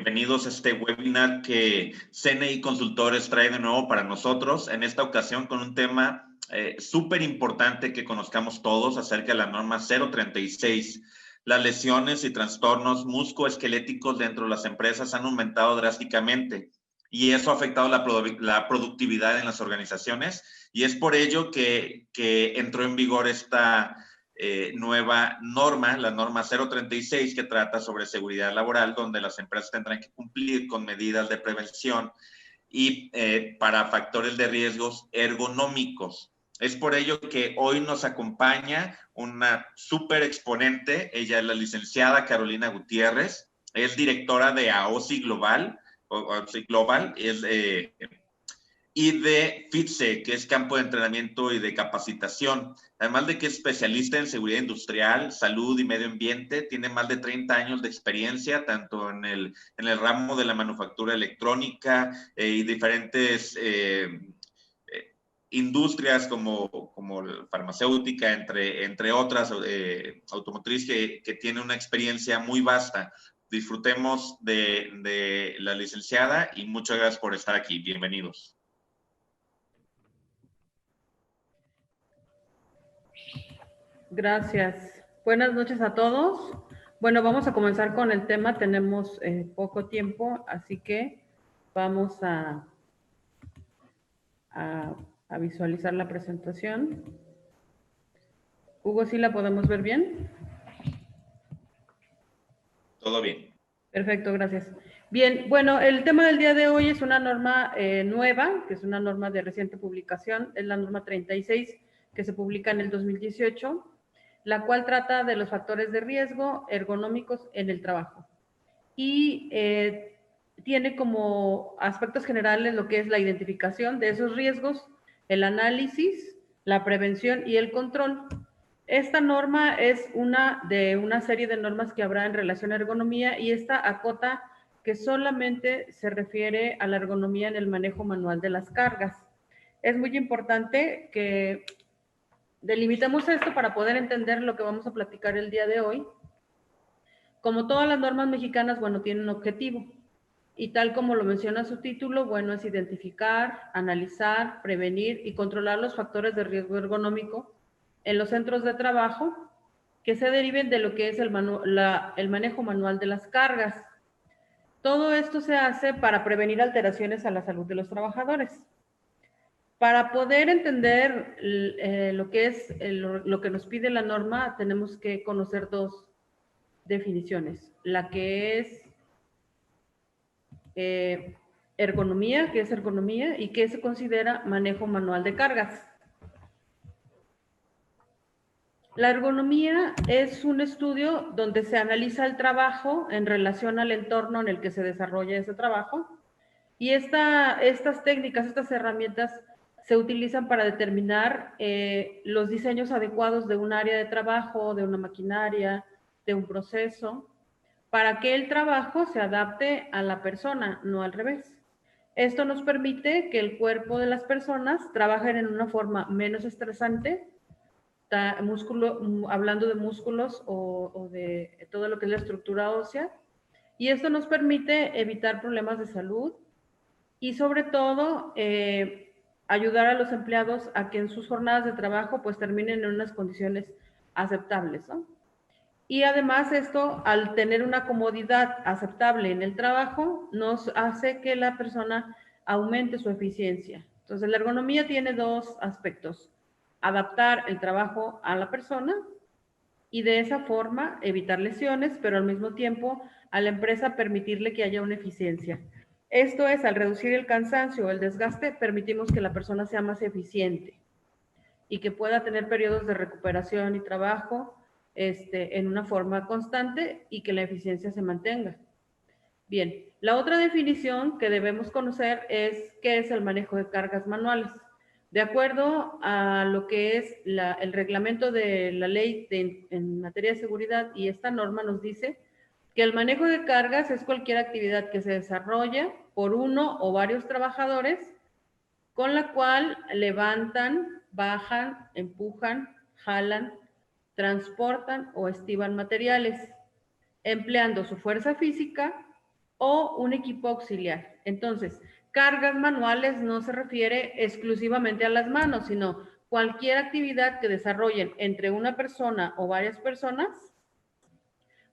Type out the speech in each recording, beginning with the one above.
Bienvenidos a este webinar que CNI Consultores trae de nuevo para nosotros, en esta ocasión con un tema súper importante que conozcamos todos acerca de la norma 036. Las lesiones y trastornos musculoesqueléticos dentro de las empresas han aumentado drásticamente y eso ha afectado la productividad en las organizaciones, y es por ello que entró en vigor esta nueva norma, la norma 036, que trata sobre seguridad laboral, donde las empresas tendrán que cumplir con medidas de prevención y para factores de riesgos ergonómicos. Es por ello que hoy nos acompaña una súper exponente. Ella es la licenciada Carolina Gutiérrez, es directora de AOSI Global, y de FITSE, que es campo de entrenamiento y de capacitación. Además de que es especialista en seguridad industrial, salud y medio ambiente, tiene más de 30 años de experiencia, tanto en el ramo de la manufactura electrónica y diferentes industrias como farmacéutica, entre otras, automotriz, que tiene una experiencia muy vasta. Disfrutemos de la licenciada y muchas gracias por estar aquí. Bienvenidos. Gracias. Buenas noches a todos. Bueno, vamos a comenzar con el tema. Tenemos poco tiempo, así que vamos a visualizar la presentación. Hugo, ¿sí la podemos ver bien? Todo bien. Perfecto, gracias. Bien, bueno, el tema del día de hoy es una norma nueva, que es una norma de reciente publicación, es la norma 36, que se publica en el 2018, la cual trata de los factores de riesgo ergonómicos en el trabajo. Y tiene como aspectos generales lo que es la identificación de esos riesgos, el análisis, la prevención y el control. Esta norma es una de una serie de normas que habrá en relación a ergonomía, y esta acota que solamente se refiere a la ergonomía en el manejo manual de las cargas. Es muy importante que delimitemos esto para poder entender lo que vamos a platicar el día de hoy. Como todas las normas mexicanas, bueno, tienen un objetivo, y tal como lo menciona su título, bueno, es identificar, analizar, prevenir y controlar los factores de riesgo ergonómico en los centros de trabajo que se deriven de lo que es el manejo manual de las cargas. Todo esto se hace para prevenir alteraciones a la salud de los trabajadores. Para poder entender lo que es lo que nos pide la norma, tenemos que conocer dos definiciones: la que es ergonomía, que es ergonomía, y que se considera manejo manual de cargas. La ergonomía es un estudio donde se analiza el trabajo en relación al entorno en el que se desarrolla ese trabajo, y estas técnicas, estas herramientas se utilizan para determinar los diseños adecuados de un área de trabajo, de una maquinaria, de un proceso, para que el trabajo se adapte a la persona, no al revés. Esto nos permite que el cuerpo de las personas trabajen en una forma menos estresante, hablando de músculos o de todo lo que es la estructura ósea, y esto nos permite evitar problemas de salud y sobre todo ayudar a los empleados a que en sus jornadas de trabajo pues terminen en unas condiciones aceptables, ¿no? Y además esto, al tener una comodidad aceptable en el trabajo, nos hace que la persona aumente su eficiencia. Entonces, la ergonomía tiene dos aspectos: adaptar el trabajo a la persona y de esa forma evitar lesiones, pero al mismo tiempo a la empresa permitirle que haya una eficiencia. Esto es, al reducir el cansancio o el desgaste, permitimos que la persona sea más eficiente y que pueda tener periodos de recuperación y trabajo en una forma constante, y que la eficiencia se mantenga. Bien, la otra definición que debemos conocer es qué es el manejo de cargas manuales. De acuerdo a lo que es el reglamento de la ley en materia de seguridad, y esta norma nos dice que el manejo de cargas es cualquier actividad que se desarrolla por uno o varios trabajadores, con la cual levantan, bajan, empujan, jalan, transportan o estiban materiales, empleando su fuerza física o un equipo auxiliar. Entonces, cargas manuales no se refiere exclusivamente a las manos, sino cualquier actividad que desarrollen entre una persona o varias personas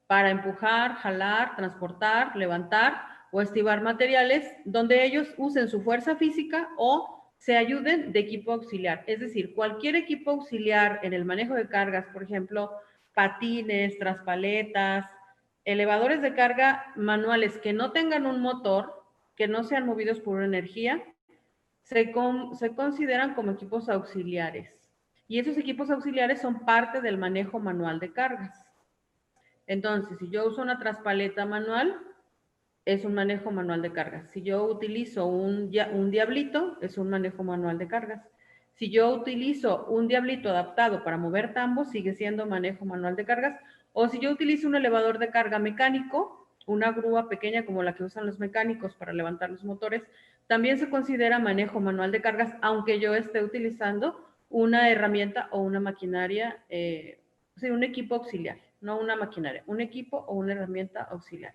para empujar, jalar, transportar, levantar o estivar materiales, donde ellos usen su fuerza física o se ayuden de equipo auxiliar. Es decir, cualquier equipo auxiliar en el manejo de cargas, por ejemplo, patines, traspaletas, elevadores de carga manuales que no tengan un motor, que no sean movidos por una energía, se consideran como equipos auxiliares. Y esos equipos auxiliares son parte del manejo manual de cargas. Entonces, si yo uso una traspaleta manual, es un manejo manual de cargas. Si yo utilizo un diablito, es un manejo manual de cargas. Si yo utilizo un diablito adaptado para mover tambos, sigue siendo manejo manual de cargas. O si yo utilizo un elevador de carga mecánico, una grúa pequeña como la que usan los mecánicos para levantar los motores, también se considera manejo manual de cargas, aunque yo esté utilizando una herramienta o una maquinaria, un equipo auxiliar, no una maquinaria, un equipo o una herramienta auxiliar.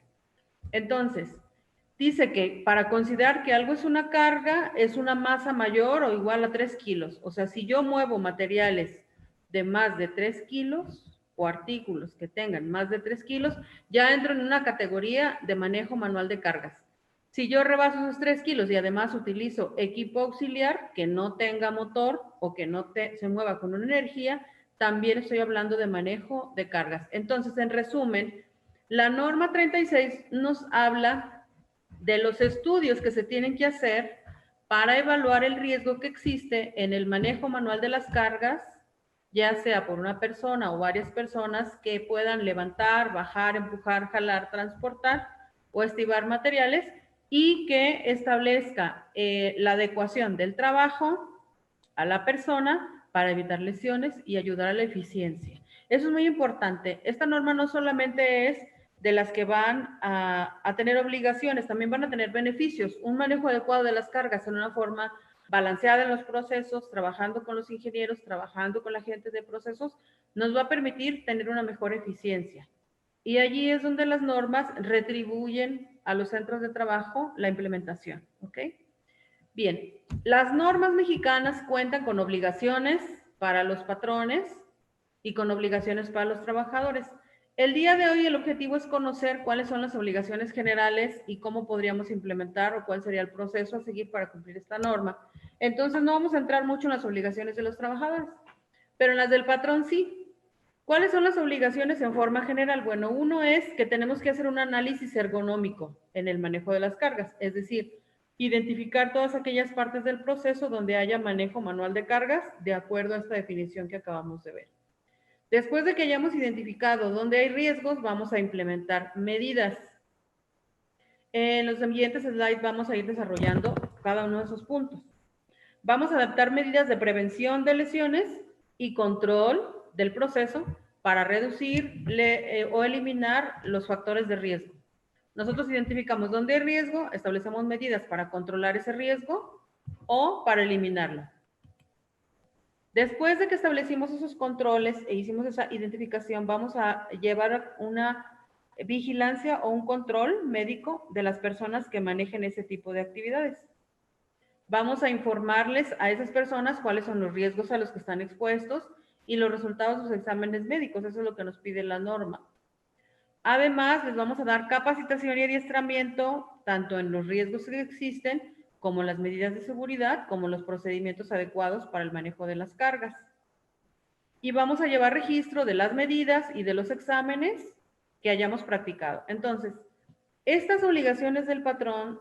Entonces, dice que para considerar que algo es una carga, es una masa mayor o igual a 3 kilos. O sea, si yo muevo materiales de más de 3 kilos o artículos que tengan más de 3 kilos, ya entro en una categoría de manejo manual de cargas. Si yo rebaso esos 3 kilos y además utilizo equipo auxiliar que no tenga motor o que no se mueva con una energía, también estoy hablando de manejo de cargas. Entonces, en resumen, la norma 36 nos habla de los estudios que se tienen que hacer para evaluar el riesgo que existe en el manejo manual de las cargas, ya sea por una persona o varias personas que puedan levantar, bajar, empujar, jalar, transportar o estivar materiales, y que establezca la adecuación del trabajo a la persona para evitar lesiones y ayudar a la eficiencia. Eso es muy importante. Esta norma no solamente es de las que van a tener obligaciones, también van a tener beneficios. Un manejo adecuado de las cargas en una forma balanceada en los procesos, trabajando con los ingenieros, trabajando con la gente de procesos, nos va a permitir tener una mejor eficiencia. Y allí es donde las normas retribuyen a los centros de trabajo la implementación, ¿ok? Bien, las normas mexicanas cuentan con obligaciones para los patrones y con obligaciones para los trabajadores. El día de hoy el objetivo es conocer cuáles son las obligaciones generales y cómo podríamos implementar o cuál sería el proceso a seguir para cumplir esta norma. Entonces no vamos a entrar mucho en las obligaciones de los trabajadores, pero en las del patrón sí. ¿Cuáles son las obligaciones en forma general? Bueno, uno es que tenemos que hacer un análisis ergonómico en el manejo de las cargas, es decir, identificar todas aquellas partes del proceso donde haya manejo manual de cargas de acuerdo a esta definición que acabamos de ver. Después de que hayamos identificado dónde hay riesgos, vamos a implementar medidas. En los siguientes slides vamos a ir desarrollando cada uno de esos puntos. Vamos a adaptar medidas de prevención de lesiones y control del proceso para reducir o eliminar los factores de riesgo. Nosotros identificamos dónde hay riesgo, establecemos medidas para controlar ese riesgo o para eliminarlo. Después de que establecimos esos controles e hicimos esa identificación, vamos a llevar una vigilancia o un control médico de las personas que manejen ese tipo de actividades. Vamos a informarles a esas personas cuáles son los riesgos a los que están expuestos y los resultados de sus exámenes médicos. Eso es lo que nos pide la norma. Además, les vamos a dar capacitación y adiestramiento tanto en los riesgos que existen, como las medidas de seguridad, como los procedimientos adecuados para el manejo de las cargas. Y vamos a llevar registro de las medidas y de los exámenes que hayamos practicado. Entonces, estas obligaciones del patrón,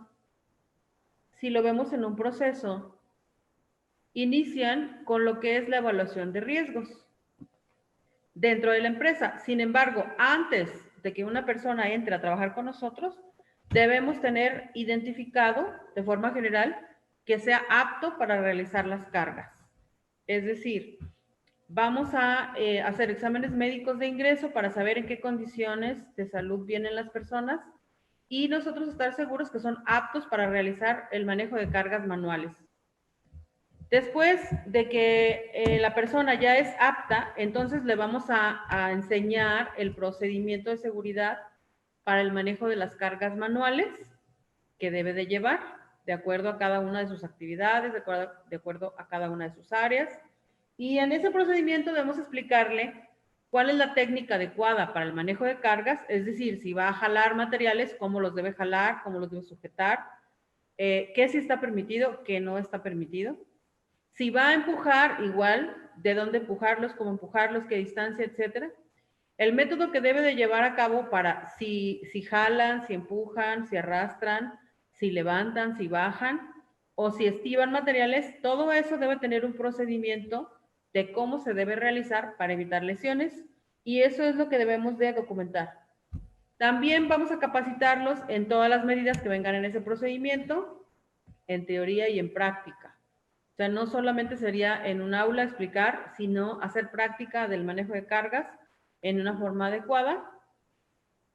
si lo vemos en un proceso, inician con lo que es la evaluación de riesgos dentro de la empresa. Sin embargo, antes de que una persona entre a trabajar con nosotros, debemos tener identificado de forma general que sea apto para realizar las cargas. Es decir, vamos a hacer exámenes médicos de ingreso para saber en qué condiciones de salud vienen las personas y nosotros estar seguros que son aptos para realizar el manejo de cargas manuales. Después de que la persona ya es apta, entonces le vamos a enseñar el procedimiento de seguridad para el manejo de las cargas manuales que debe de llevar, de acuerdo a cada una de sus actividades, de acuerdo a cada una de sus áreas. Y en ese procedimiento debemos explicarle cuál es la técnica adecuada para el manejo de cargas, es decir, si va a jalar materiales, cómo los debe jalar, cómo los debe sujetar, qué sí está permitido, qué no está permitido. Si va a empujar, igual, de dónde empujarlos, cómo empujarlos, qué distancia, etcétera. El método que debe de llevar a cabo para si jalan, si empujan, si arrastran, si levantan, si bajan o si estivan materiales, todo eso debe tener un procedimiento de cómo se debe realizar para evitar lesiones y eso es lo que debemos de documentar. También vamos a capacitarlos en todas las medidas que vengan en ese procedimiento, en teoría y en práctica. O sea, no solamente sería en un aula explicar, sino hacer práctica del manejo de cargas en una forma adecuada.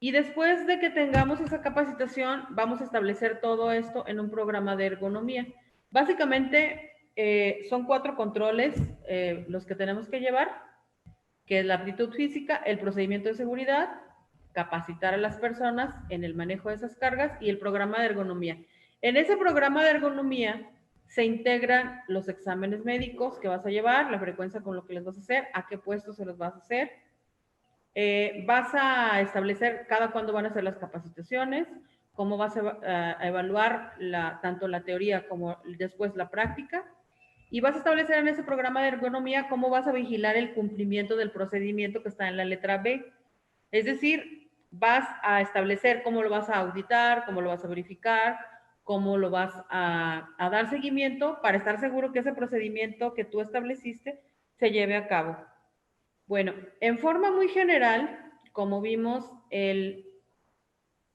Y después de que tengamos esa capacitación, vamos a establecer todo esto en un programa de ergonomía. Básicamente, son 4 controles los que tenemos que llevar, que es la aptitud física, el procedimiento de seguridad, capacitar a las personas en el manejo de esas cargas y el programa de ergonomía. En ese programa de ergonomía se integran los exámenes médicos que vas a llevar, la frecuencia con lo que les vas a hacer, a qué puesto se los vas a hacer. Vas a establecer cada cuándo van a ser las capacitaciones, cómo vas a evaluar tanto la teoría como después la práctica. Y vas a establecer en ese programa de ergonomía cómo vas a vigilar el cumplimiento del procedimiento que está en la letra B. Es decir, vas a establecer cómo lo vas a auditar, cómo lo vas a verificar, cómo lo vas a dar seguimiento para estar seguro que ese procedimiento que tú estableciste se lleve a cabo. Bueno, en forma muy general, como vimos,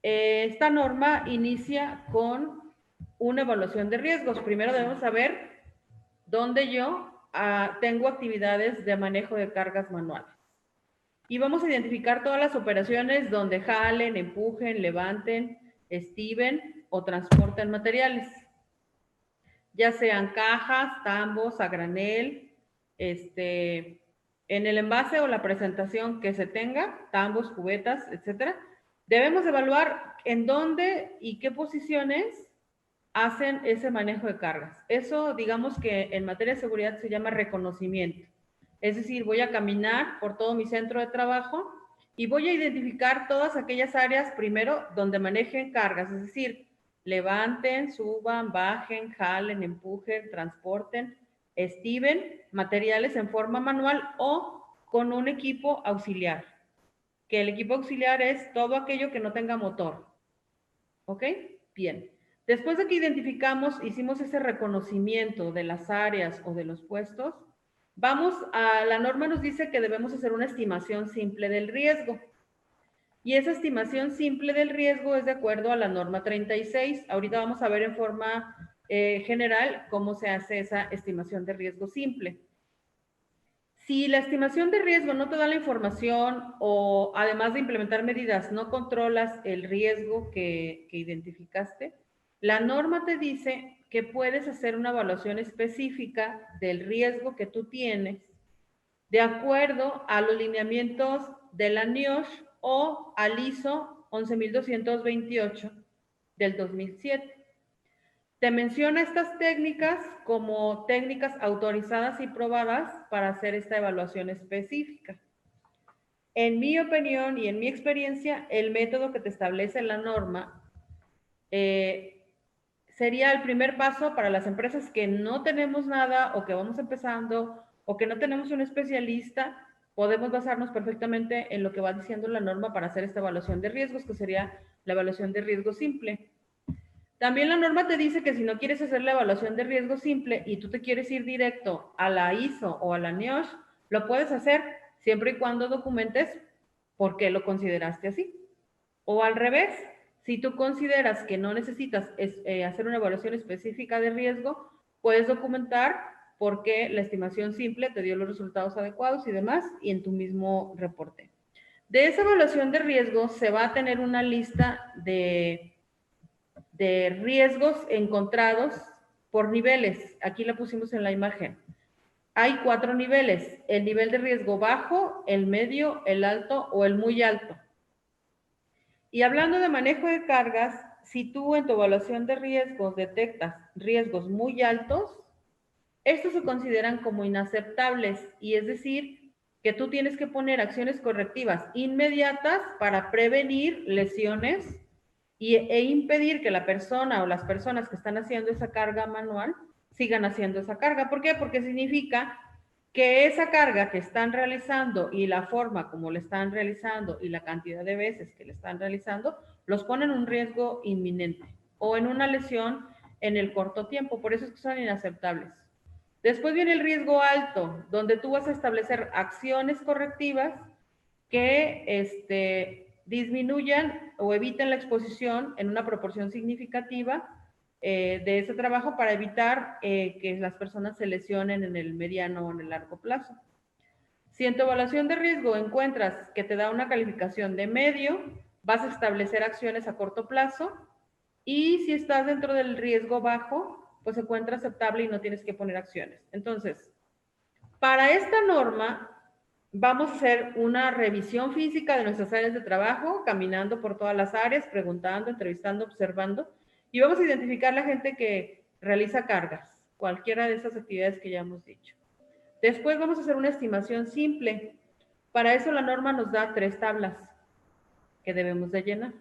esta norma inicia con una evaluación de riesgos. Primero debemos saber dónde yo tengo actividades de manejo de cargas manuales. Y vamos a identificar todas las operaciones donde jalen, empujen, levanten, estiven o transporten materiales, ya sean cajas, tambos, a granel, en el envase o la presentación que se tenga, tambos, cubetas, etcétera. Debemos evaluar en dónde y qué posiciones hacen ese manejo de cargas. Eso, digamos que en materia de seguridad se llama reconocimiento. Es decir, voy a caminar por todo mi centro de trabajo y voy a identificar todas aquellas áreas primero donde manejen cargas, es decir, levanten, suban, bajen, jalen, empujen, transporten, estiven materiales en forma manual o con un equipo auxiliar. Que el equipo auxiliar es todo aquello que no tenga motor. ¿Ok? Bien. Después de que identificamos, hicimos ese reconocimiento de las áreas o de los puestos, la norma nos dice que debemos hacer una estimación simple del riesgo. Y esa estimación simple del riesgo es de acuerdo a la norma 36. Ahorita vamos a ver en forma general cómo se hace esa estimación de riesgo simple. Si la estimación de riesgo no te da la información o además de implementar medidas no controlas el riesgo que identificaste, la norma te dice que puedes hacer una evaluación específica del riesgo que tú tienes de acuerdo a los lineamientos de la NIOSH o al ISO 11228 del 2007. Te menciona estas técnicas como técnicas autorizadas y probadas para hacer esta evaluación específica. En mi opinión y en mi experiencia, el método que te establece la norma sería el primer paso para las empresas que no tenemos nada o que vamos empezando o que no tenemos un especialista. Podemos basarnos perfectamente en lo que va diciendo la norma para hacer esta evaluación de riesgos, que sería la evaluación de riesgo simple. También la norma te dice que si no quieres hacer la evaluación de riesgo simple y tú te quieres ir directo a la ISO o a la NIOSH, lo puedes hacer siempre y cuando documentes por qué lo consideraste así. O al revés, si tú consideras que no necesitas hacer una evaluación específica de riesgo, puedes documentar por qué la estimación simple te dio los resultados adecuados y demás, y en tu mismo reporte. De esa evaluación de riesgo se va a tener una lista de riesgos encontrados por niveles. Aquí la pusimos en la imagen. Hay 4 niveles: el nivel de riesgo bajo, el medio, el alto o el muy alto. Y hablando de manejo de cargas, si tú en tu evaluación de riesgos detectas riesgos muy altos, estos se consideran como inaceptables, y es decir, que tú tienes que poner acciones correctivas inmediatas para prevenir lesiones e impedir que la persona o las personas que están haciendo esa carga manual sigan haciendo esa carga. ¿Por qué? Porque significa que esa carga que están realizando y la forma como la están realizando y la cantidad de veces que la están realizando los ponen en un riesgo inminente o en una lesión en el corto tiempo. Por eso es que son inaceptables. Después viene el riesgo alto, donde tú vas a establecer acciones correctivas que disminuyan o eviten la exposición en una proporción significativa de ese trabajo para evitar que las personas se lesionen en el mediano o en el largo plazo. Si en tu evaluación de riesgo encuentras que te da una calificación de medio, vas a establecer acciones a corto plazo, y si estás dentro del riesgo bajo, pues se encuentra aceptable y no tienes que poner acciones. Entonces, para esta norma, vamos a hacer una revisión física de nuestras áreas de trabajo, caminando por todas las áreas, preguntando, entrevistando, observando, y vamos a identificar la gente que realiza cargas, cualquiera de esas actividades que ya hemos dicho. Después vamos a hacer una estimación simple. Para eso la norma nos da 3 tablas que debemos de llenar.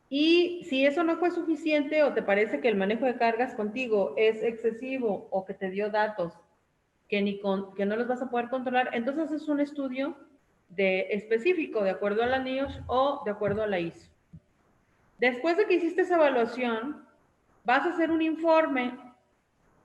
Y si eso no fue suficiente o te parece que el manejo de cargas contigo es excesivo o que te dio datos que no los vas a poder controlar, entonces es un estudio específico de acuerdo a la NIOSH o de acuerdo a la ISO. Después de que hiciste esa evaluación, vas a hacer un informe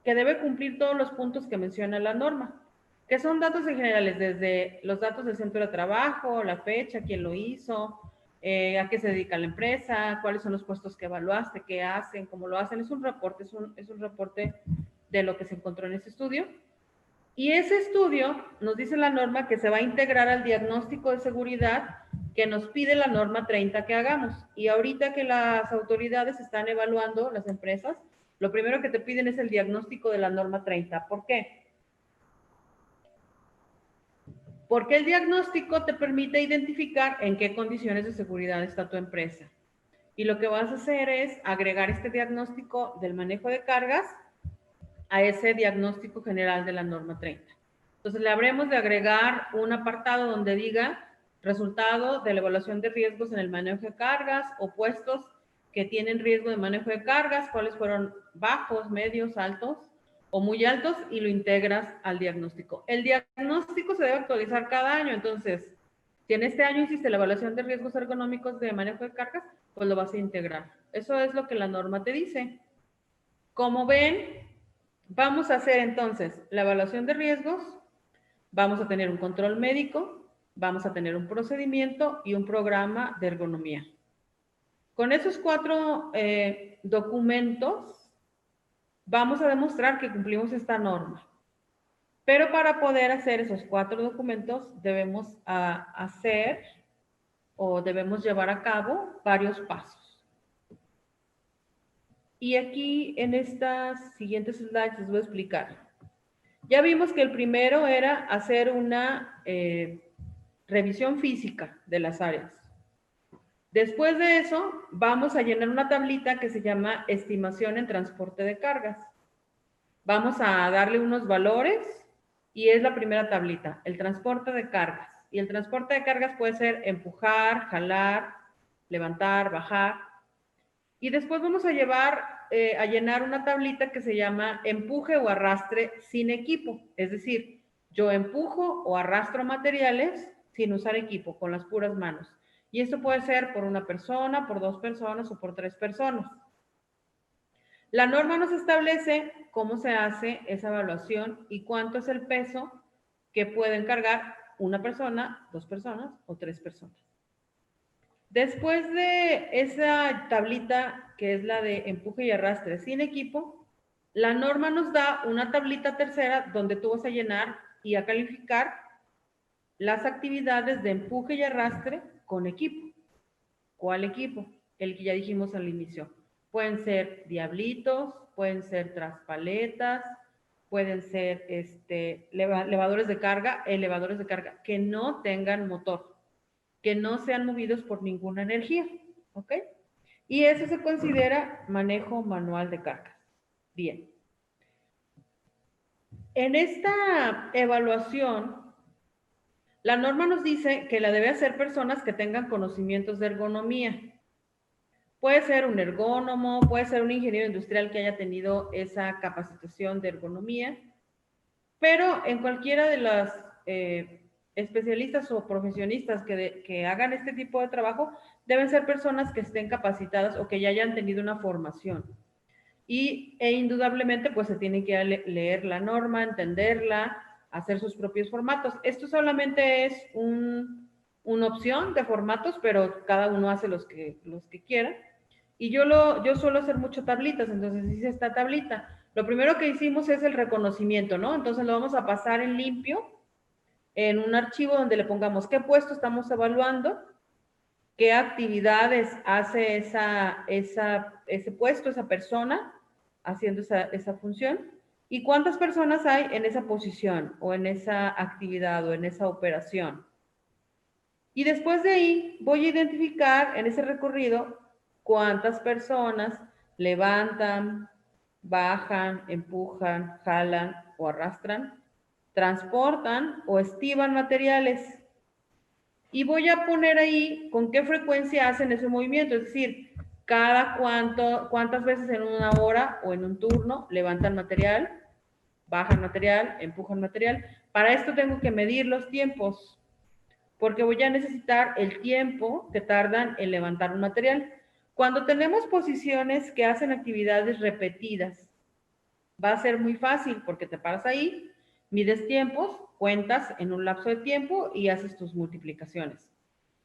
que debe cumplir todos los puntos que menciona la norma, que son datos en generales, desde los datos del centro de trabajo, la fecha, quién lo hizo, a qué se dedica la empresa, cuáles son los puestos que evaluaste, qué hacen, cómo lo hacen. Es un reporte, es un reporte de lo que se encontró en ese estudio. Y ese estudio nos dice la norma que se va a integrar al diagnóstico de seguridad que nos pide la norma 30 que hagamos. Y ahorita que las autoridades están evaluando, las empresas, lo primero que te piden es el diagnóstico de la norma 30. ¿Por qué? Porque el diagnóstico te permite identificar en qué condiciones de seguridad está tu empresa. Y lo que vas a hacer es agregar este diagnóstico del manejo de cargas a ese diagnóstico general de la norma 30. Entonces le habremos de agregar un apartado donde diga resultado de la evaluación de riesgos en el manejo de cargas o puestos que tienen riesgo de manejo de cargas, cuáles fueron bajos, medios, altos o muy altos, y lo integras al diagnóstico. El diagnóstico se debe actualizar cada año. Entonces, si en este año hiciste la evaluación de riesgos ergonómicos de manejo de cargas, pues lo vas a integrar. Eso es lo que la norma te dice. Como ven, vamos a hacer entonces la evaluación de riesgos, vamos a tener un control médico, vamos a tener un procedimiento y un programa de ergonomía. Con esos 4 documentos vamos a demostrar que cumplimos esta norma. Pero para poder hacer esos 4 documentos debemos hacer o debemos llevar a cabo varios pasos. Y aquí en estas siguientes slides les voy a explicar. Ya vimos que el primero era hacer una revisión física de las áreas. Después de eso, vamos a llenar una tablita que se llama estimación en transporte de cargas. Vamos a darle unos valores y es la primera tablita, el transporte de cargas. Y el transporte de cargas puede ser empujar, jalar, levantar, bajar. Y después vamos a llenar una tablita que se llama empuje o arrastre sin equipo. Es decir, yo empujo o arrastro materiales sin usar equipo, con las puras manos. Y esto puede ser por una persona, por 2 personas o por 3 personas. La norma nos establece cómo se hace esa evaluación y cuánto es el peso que pueden cargar una persona, 2 personas o 3 personas. Después de esa tablita, que es la de empuje y arrastre sin equipo, la norma nos da una tablita tercera donde tú vas a llenar y a calificar las actividades de empuje y arrastre con equipo. ¿Cuál equipo? El que ya dijimos al inicio. Pueden ser diablitos, pueden ser traspaletas, pueden ser elevadores de carga que no tengan motor. que no sean movidos por ninguna energía, ¿ok? Y eso se considera manejo manual de cargas. Bien. En esta evaluación, la norma nos dice que la debe hacer personas que tengan conocimientos de ergonomía. Puede ser un ergónomo, puede ser un ingeniero industrial que haya tenido esa capacitación de ergonomía, pero en cualquiera de las especialistas o profesionistas que hagan este tipo de trabajo, deben ser personas que estén capacitadas o que ya hayan tenido una formación. E indudablemente, pues se tiene que leer la norma, entenderla, hacer sus propios formatos. Esto solamente es una opción de formatos, pero cada uno hace los que quiera. Y yo suelo hacer mucho tablitas, entonces hice esta tablita. Lo primero que hicimos es el reconocimiento, ¿no? Entonces lo vamos a pasar en limpio, en un archivo donde le pongamos qué puesto estamos evaluando, qué actividades hace ese puesto, esa persona, haciendo esa función, y cuántas personas hay en esa posición, o en esa actividad, o en esa operación. Y después de ahí voy a identificar en ese recorrido cuántas personas levantan, bajan, empujan, jalan o arrastran, transportan o estiban materiales. Y voy a poner ahí con qué frecuencia hacen ese movimiento, es decir, cuántas veces en una hora o en un turno levantan material, bajan material, empujan material. Para esto tengo que medir los tiempos, porque voy a necesitar el tiempo que tardan en levantar un material. Cuando tenemos posiciones que hacen actividades repetidas, va a ser muy fácil porque te paras ahí, mides tiempos, cuentas en un lapso de tiempo y haces tus multiplicaciones.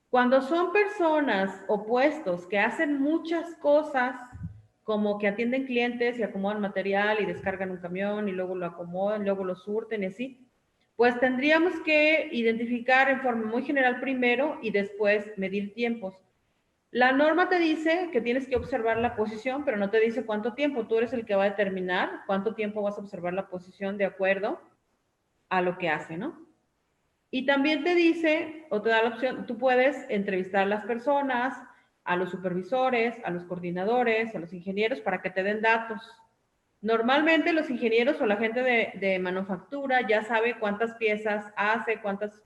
Cuando son personas o puestos que hacen muchas cosas, como que atienden clientes y acomodan material y descargan un camión y luego lo acomodan, luego lo surten y así, pues tendríamos que identificar en forma muy general primero y después medir tiempos. La norma te dice que tienes que observar la posición, pero no te dice cuánto tiempo. Tú eres el que va a determinar cuánto tiempo vas a observar la posición de acuerdo a lo que hace, ¿no? Y también te dice, o te da la opción, tú puedes entrevistar a las personas, a los supervisores, a los coordinadores, a los ingenieros para que te den datos. Normalmente los ingenieros o la gente de manufactura ya sabe cuántas piezas hace, cuántas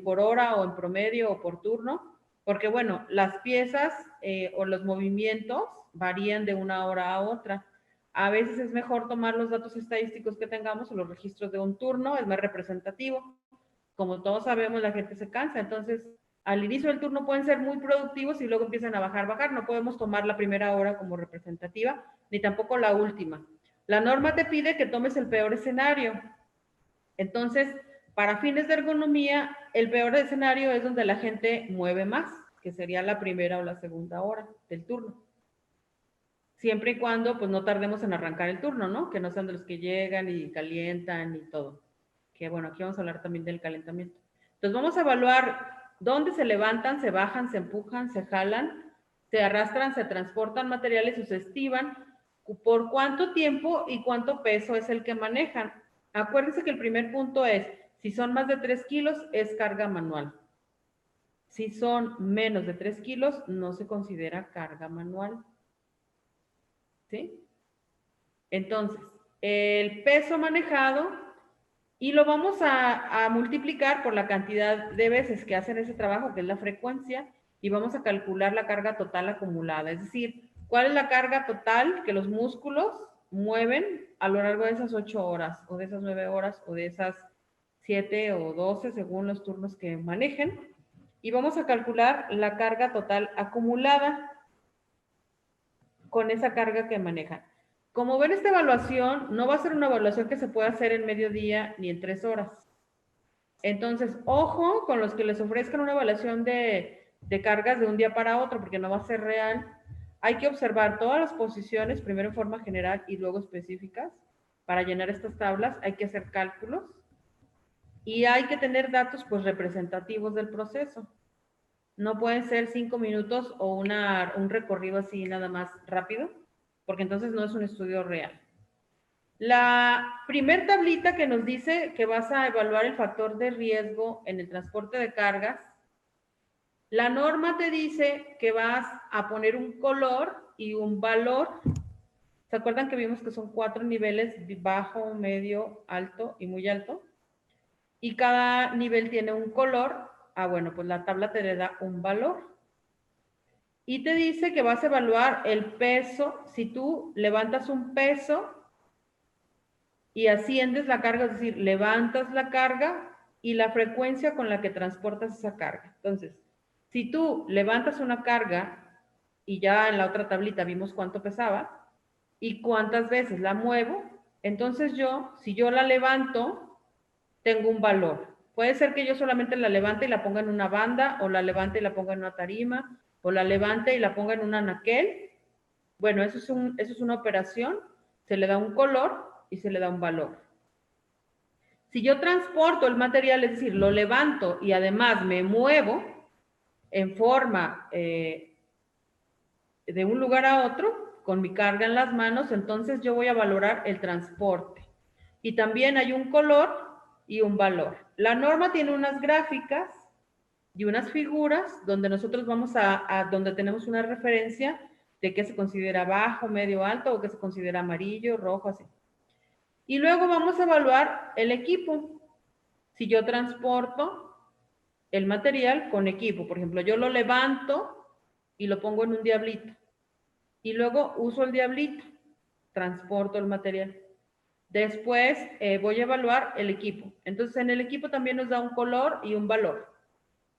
por hora o en promedio o por turno, porque bueno, las piezas o los movimientos varían de una hora a otra. A veces es mejor tomar los datos estadísticos que tengamos o los registros de un turno, es más representativo. Como todos sabemos, la gente se cansa, entonces al inicio del turno pueden ser muy productivos y luego empiezan a bajar. No podemos tomar la primera hora como representativa, ni tampoco la última. La norma te pide que tomes el peor escenario. Entonces, para fines de ergonomía, el peor escenario es donde la gente mueve más, que sería la primera o la segunda hora del turno. Siempre y cuando, pues, no tardemos en arrancar el turno, ¿no? Que no sean de los que llegan y calientan y todo. Que bueno, aquí vamos a hablar también del calentamiento. Entonces, vamos a evaluar dónde se levantan, se bajan, se empujan, se jalan, se arrastran, se transportan materiales o se estiban, por cuánto tiempo y cuánto peso es el que manejan. Acuérdense que el primer punto es, si son más de 3 kilos, es carga manual. Si son menos de 3 kilos, no se considera carga manual. ¿Sí? Entonces, el peso manejado, y lo vamos a multiplicar por la cantidad de veces que hacen ese trabajo, que es la frecuencia, y vamos a calcular la carga total acumulada. Es decir, ¿cuál es la carga total que los músculos mueven a lo largo de esas 8 horas, o de esas 9 horas, o de esas 7 o 12, según los turnos que manejen? Y vamos a calcular la carga total acumulada con esa carga que manejan. Como ven, esta evaluación no va a ser una evaluación que se pueda hacer en mediodía ni en 3 horas. Entonces, ojo con los que les ofrezcan una evaluación de cargas de un día para otro, porque no va a ser real. Hay que observar todas las posiciones, primero en forma general y luego específicas. Para llenar estas tablas hay que hacer cálculos y hay que tener datos, pues, representativos del proceso. No pueden ser 5 minutos o un recorrido así nada más rápido, porque entonces no es un estudio real. La primer tablita que nos dice que vas a evaluar el factor de riesgo en el transporte de cargas La norma te dice que vas a poner un color y un valor. ¿Se acuerdan que vimos que son 4 niveles, bajo, medio, alto y muy alto? Y cada nivel tiene un color. Ah, bueno, pues la tabla te le da un valor. Y te dice que vas a evaluar el peso. Si tú levantas un peso y asciendes la carga, es decir, levantas la carga y la frecuencia con la que transportas esa carga. Entonces, si tú levantas una carga y ya en la otra tablita vimos cuánto pesaba y cuántas veces la muevo, entonces yo, si yo la levanto, tengo un valor. Puede ser que yo solamente la levante y la ponga en una banda, o la levante y la ponga en una tarima, o la levante y la ponga en un anaquel. Bueno, eso es una operación, se le da un color y se le da un valor. Si yo transporto el material, es decir, lo levanto y además me muevo en forma de un lugar a otro, con mi carga en las manos, entonces yo voy a valorar el transporte. Y también hay un color y un valor. La norma tiene unas gráficas y unas figuras donde nosotros vamos donde tenemos una referencia de qué se considera bajo, medio, alto, o qué se considera amarillo, rojo, así. Y luego vamos a evaluar el equipo. Si yo transporto el material con equipo, por ejemplo, yo lo levanto y lo pongo en un diablito. Y luego uso el diablito, transporto el material. Después voy a evaluar el equipo. Entonces, en el equipo también nos da un color y un valor.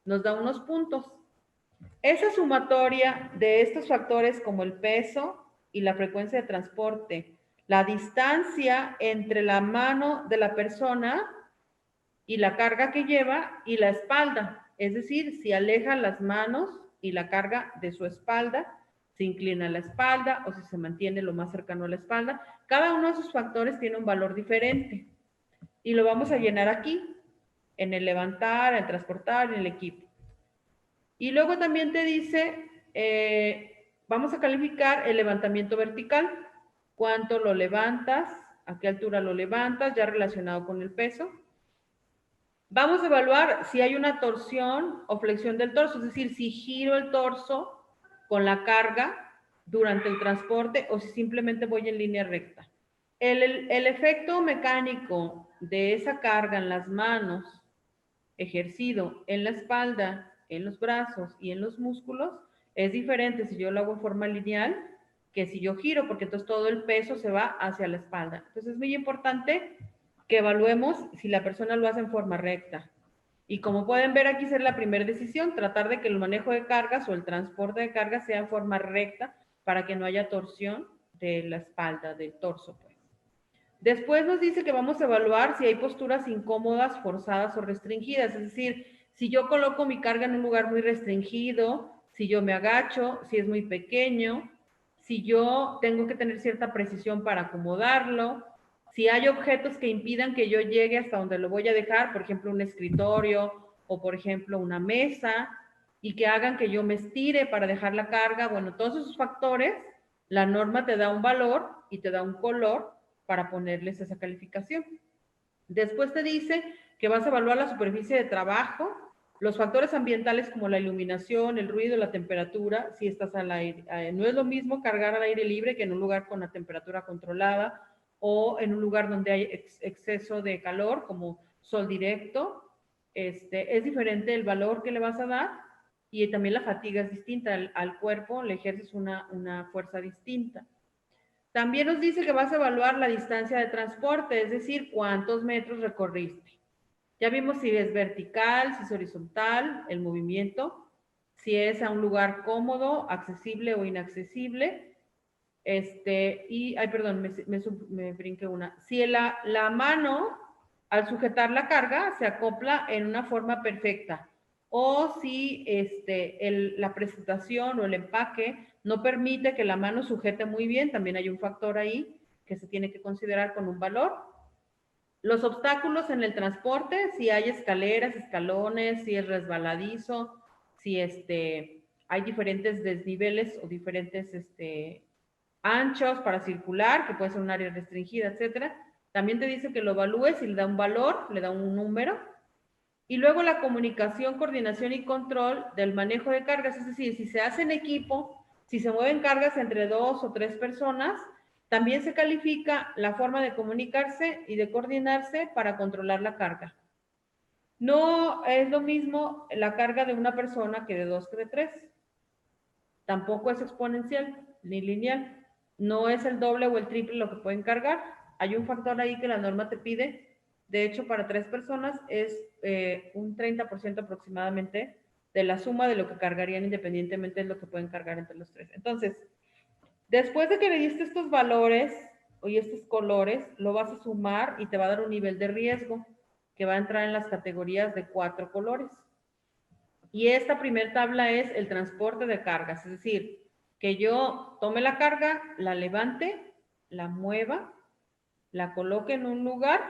Nos da unos puntos. Esa sumatoria de estos factores como el peso y la frecuencia de transporte, la distancia entre la mano de la persona y la carga que lleva y la espalda, es decir, si aleja las manos y la carga de su espalda, se inclina la espalda o si se mantiene lo más cercano a la espalda. Cada uno de esos factores tiene un valor diferente y lo vamos a llenar aquí, en el levantar, el transportar, en el equipo. Y luego también te dice, vamos a calificar el levantamiento vertical, cuánto lo levantas, a qué altura lo levantas, ya relacionado con el peso. Vamos a evaluar si hay una torsión o flexión del torso, es decir, si giro el torso con la carga durante el transporte o si simplemente voy en línea recta. El efecto mecánico de esa carga en las manos, ejercido en la espalda, en los brazos y en los músculos, es diferente si yo lo hago en forma lineal que si yo giro, porque entonces todo el peso se va hacia la espalda. Entonces es muy importante que evaluemos si la persona lo hace en forma recta. Y como pueden ver aquí, es la primera decisión, tratar de que el manejo de cargas o el transporte de cargas sea en forma recta para que no haya torsión de la espalda, del torso. Pues. Después nos dice que vamos a evaluar si hay posturas incómodas, forzadas o restringidas. Es decir, si yo coloco mi carga en un lugar muy restringido, si yo me agacho, si es muy pequeño, si yo tengo que tener cierta precisión para acomodarlo, si hay objetos que impidan que yo llegue hasta donde lo voy a dejar, por ejemplo, un escritorio o, por ejemplo, una mesa, y que hagan que yo me estire para dejar la carga. Bueno, todos esos factores, la norma te da un valor y te da un color para ponerles esa calificación. Después te dice que vas a evaluar la superficie de trabajo, los factores ambientales como la iluminación, el ruido, la temperatura, si estás al aire. No es lo mismo cargar al aire libre que en un lugar con la temperatura controlada o en un lugar donde hay exceso de calor, como sol directo. Es diferente el valor que le vas a dar y también la fatiga es distinta. Al cuerpo le ejerces una fuerza distinta. También nos dice que vas a evaluar la distancia de transporte, es decir, cuántos metros recorriste. Ya vimos si es vertical, si es horizontal, el movimiento, si es a un lugar cómodo, accesible o inaccesible. Ay, perdón, me brinqué una. Si la mano, al sujetar la carga, se acopla en una forma perfecta. O si la presentación o el empaque no permite que la mano sujete muy bien, también hay un factor ahí que se tiene que considerar con un valor. Los obstáculos en el transporte, si hay escaleras, escalones, si es resbaladizo, si hay diferentes desniveles o diferentes anchos para circular, que puede ser un área restringida, etcétera. También te dice que lo evalúes y le da un valor, le da un número. Y luego la comunicación, coordinación y control del manejo de cargas, es decir, si se hace en equipo, si se mueven cargas entre 2 o 3 personas, también se califica la forma de comunicarse y de coordinarse para controlar la carga. No es lo mismo la carga de una persona que de 2 que de 3. Tampoco es exponencial ni lineal. No es el doble o el triple lo que pueden cargar. Hay un factor ahí que la norma te pide. De hecho, para 3 personas es un 30% aproximadamente de la suma de lo que cargarían independientemente de lo que pueden cargar entre los 3. Entonces, después de que le diste estos valores y estos colores, lo vas a sumar y te va a dar un nivel de riesgo que va a entrar en las categorías de 4 colores. Y esta primera tabla es el transporte de cargas, es decir, que yo tome la carga, la levante, la mueva, la coloque en un lugar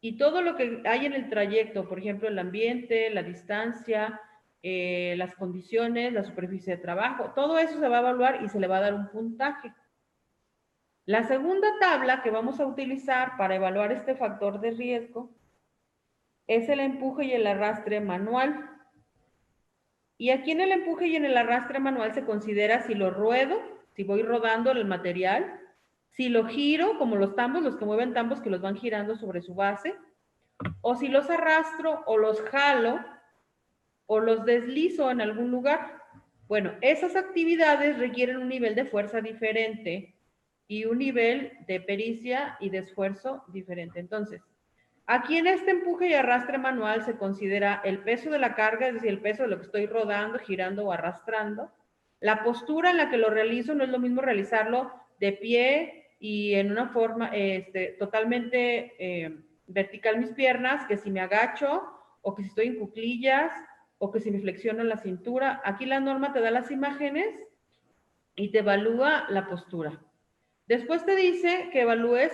y todo lo que hay en el trayecto, por ejemplo, el ambiente, la distancia, las condiciones, la superficie de trabajo, todo eso se va a evaluar y se le va a dar un puntaje. La segunda tabla que vamos a utilizar para evaluar este factor de riesgo es el empuje y el arrastre manual. Y aquí en el empuje y en el arrastre manual se considera si lo ruedo, si voy rodando el material, si lo giro, como los tambos, los que mueven tambos que los van girando sobre su base, o si los arrastro o los jalo o los deslizo en algún lugar. Bueno, esas actividades requieren un nivel de fuerza diferente y un nivel de pericia y de esfuerzo diferente. Entonces, aquí en este empuje y arrastre manual se considera el peso de la carga, es decir, el peso de lo que estoy rodando, girando o arrastrando. La postura en la que lo realizo no es lo mismo realizarlo de pie y en una forma totalmente vertical mis piernas, que si me agacho o que si estoy en cuclillas o que si me flexiono la cintura. Aquí la norma te da las imágenes y te evalúa la postura. Después te dice que evalúes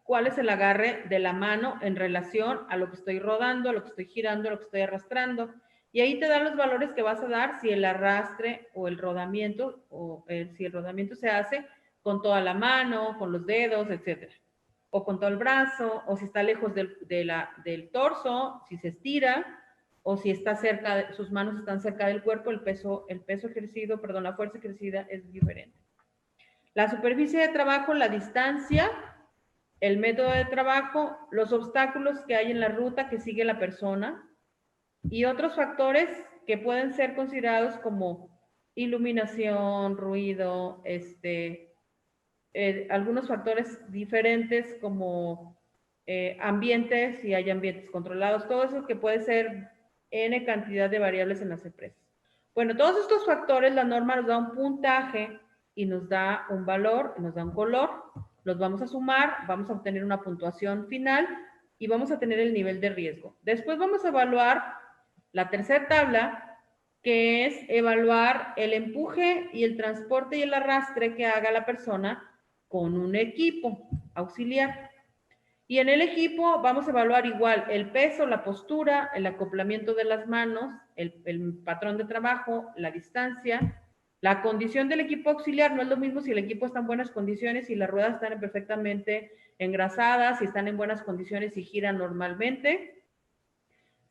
cuál es el agarre de la mano en relación a lo que estoy rodando, a lo que estoy girando, a lo que estoy arrastrando. Y ahí te da los valores que vas a dar si el arrastre o el rodamiento, o si el rodamiento se hace con toda la mano, con los dedos, etcétera. O con todo el brazo, o si está lejos del torso, si se estira, o si está cerca, sus manos están cerca del cuerpo, el peso ejercido, perdón, la fuerza ejercida es diferente. La superficie de trabajo, la distancia, el método de trabajo, los obstáculos que hay en la ruta que sigue la persona y otros factores que pueden ser considerados como iluminación, ruido, algunos factores diferentes como ambientes, si hay ambientes controlados, todo eso que puede ser N cantidad de variables en las empresas. Bueno, todos estos factores, la norma nos da un puntaje y nos da un valor, nos da un color, los vamos a sumar, vamos a obtener una puntuación final y vamos a tener el nivel de riesgo. Después vamos a evaluar la tercera tabla, que es evaluar el empuje y el transporte y el arrastre que haga la persona con un equipo auxiliar. Y en el equipo vamos a evaluar igual el peso, la postura, el acoplamiento de las manos, el patrón de trabajo, la distancia, la condición del equipo auxiliar. No es lo mismo si el equipo está en buenas condiciones, si las ruedas están perfectamente engrasadas, si están en buenas condiciones y giran normalmente.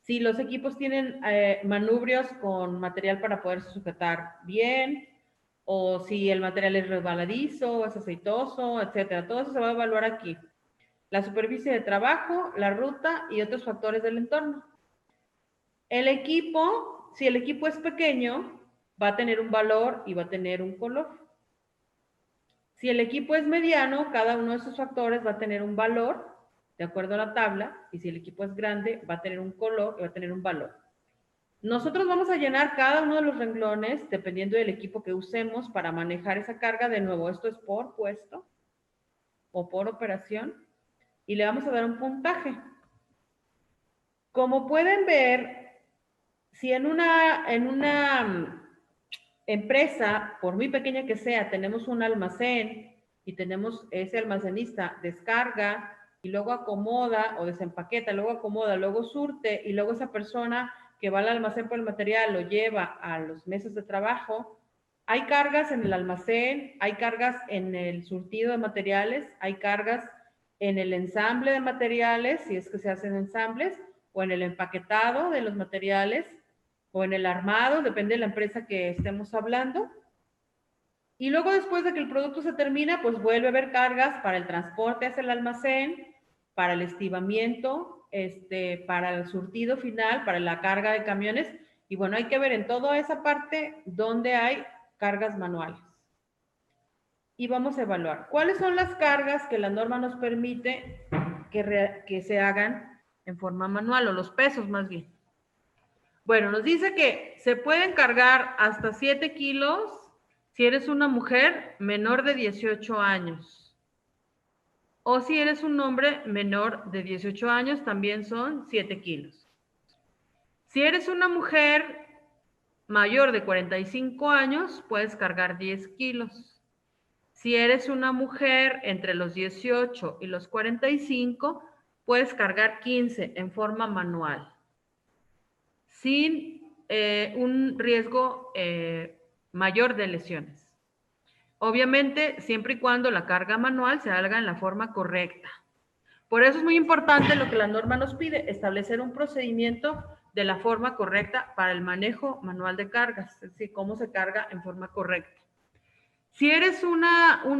Si los equipos tienen manubrios con material para poderse sujetar bien, o si el material es resbaladizo, es aceitoso, etcétera. Todo eso se va a evaluar aquí. La superficie de trabajo, la ruta y otros factores del entorno. El equipo, si el equipo es pequeño, va a tener un valor y va a tener un color. Si el equipo es mediano, cada uno de esos factores va a tener un valor de acuerdo a la tabla, y si el equipo es grande, va a tener un color y va a tener un valor. Nosotros vamos a llenar cada uno de los renglones dependiendo del equipo que usemos para manejar esa carga. De nuevo, esto es por puesto o por operación y le vamos a dar un puntaje. Como pueden ver, si en una empresa, por muy pequeña que sea, tenemos un almacén y tenemos ese almacenista descarga y luego acomoda o desempaqueta, luego acomoda, luego surte y luego esa persona que va al almacén por el material lo lleva a los mesas de trabajo. Hay cargas en el almacén, hay cargas en el surtido de materiales, hay cargas en el ensamble de materiales, si es que se hacen ensambles, o en el empaquetado de los materiales, o en el armado, depende de la empresa que estemos hablando. Y luego, después de que el producto se termina, pues vuelve a haber cargas para el transporte hacia el almacén, para el estibamiento, para el surtido final, para la carga de camiones. Y bueno, hay que ver en toda esa parte donde hay cargas manuales. Y vamos a evaluar cuáles son las cargas que la norma nos permite que se hagan en forma manual, o los pesos más bien. Bueno, nos dice que se pueden cargar hasta 7 kilos si eres una mujer menor de 18 años. O si eres un hombre menor de 18 años, también son 7 kilos. Si eres una mujer mayor de 45 años, puedes cargar 10 kilos. Si eres una mujer entre los 18 y los 45, puedes cargar 15 en forma manual, sin un riesgo mayor de lesiones. Obviamente, siempre y cuando la carga manual se haga en la forma correcta. Por eso es muy importante lo que la norma nos pide, establecer un procedimiento de la forma correcta para el manejo manual de cargas, es decir, cómo se carga en forma correcta. Si eres un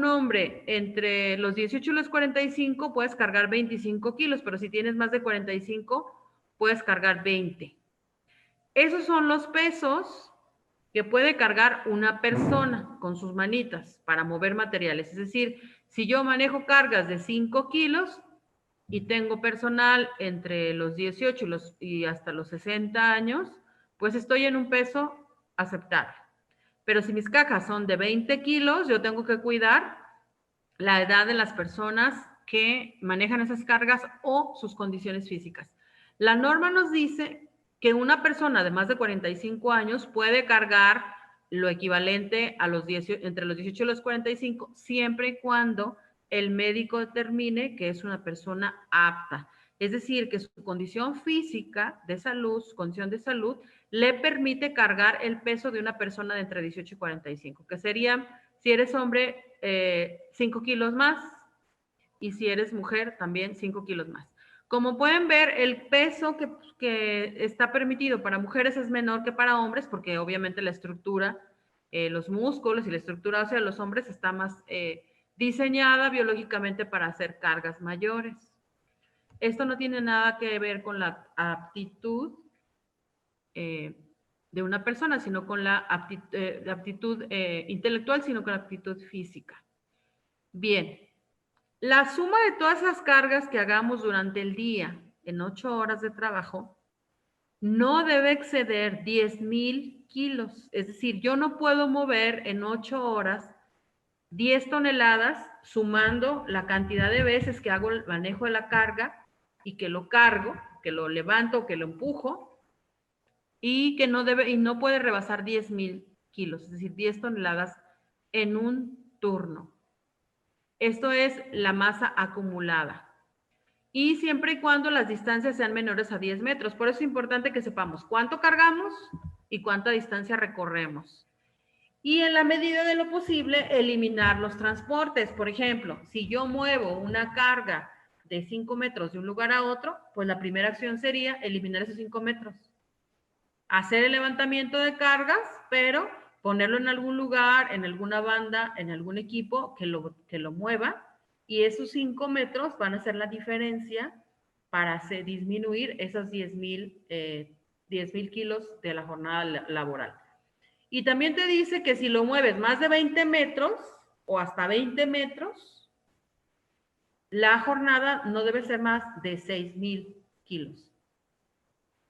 hombre entre los 18 y los 45, puedes cargar 25 kilos, pero si tienes más de 45, puedes cargar 20. Esos son los pesos que puede cargar una persona con sus manitas para mover materiales. Es decir, si yo manejo cargas de 5 kilos y tengo personal entre los 18 y hasta los 60 años, pues estoy en un peso aceptable. Pero si mis cajas son de 20 kilos, yo tengo que cuidar la edad de las personas que manejan esas cargas o sus condiciones físicas. La norma nos dice que una persona de más de 45 años puede cargar lo equivalente a entre los 18 y los 45, siempre y cuando el médico determine que es una persona apta. Es decir, que su condición física de salud, su condición de salud, le permite cargar el peso de una persona de entre 18 y 45, que serían, si eres hombre, 5 kilos más, y si eres mujer, también 5 kilos más. Como pueden ver, el peso que está permitido para mujeres es menor que para hombres, porque obviamente la estructura, los músculos y la estructura ósea de los hombres está más diseñada biológicamente para hacer cargas mayores. Esto no tiene nada que ver con la aptitud de una persona, sino con la aptitud intelectual, sino con la aptitud física. Bien, la suma de todas las cargas que hagamos durante el día en 8 horas de trabajo no debe exceder 10,000 kilos. Es decir, yo no puedo mover en 8 horas 10 toneladas sumando la cantidad de veces que hago el manejo de la carga y que lo cargo, que lo levanto, que lo empujo, y que no puede rebasar 10,000 kilos, es decir, 10 toneladas en un turno. Esto es la masa acumulada. Y siempre y cuando las distancias sean menores a 10 metros. Por eso es importante que sepamos cuánto cargamos y cuánta distancia recorremos. Y en la medida de lo posible, eliminar los transportes. Por ejemplo, si yo muevo una carga de 5 metros de un lugar a otro, pues la primera acción sería eliminar esos 5 metros. Hacer el levantamiento de cargas, pero ponerlo en algún lugar, en alguna banda, en algún equipo que lo mueva, y esos 5 metros van a ser la diferencia para disminuir esos 10,000 kilos de la jornada laboral. Y también te dice que si lo mueves más de 20 metros o hasta 20 metros, la jornada no debe ser más de 6,000 kilos.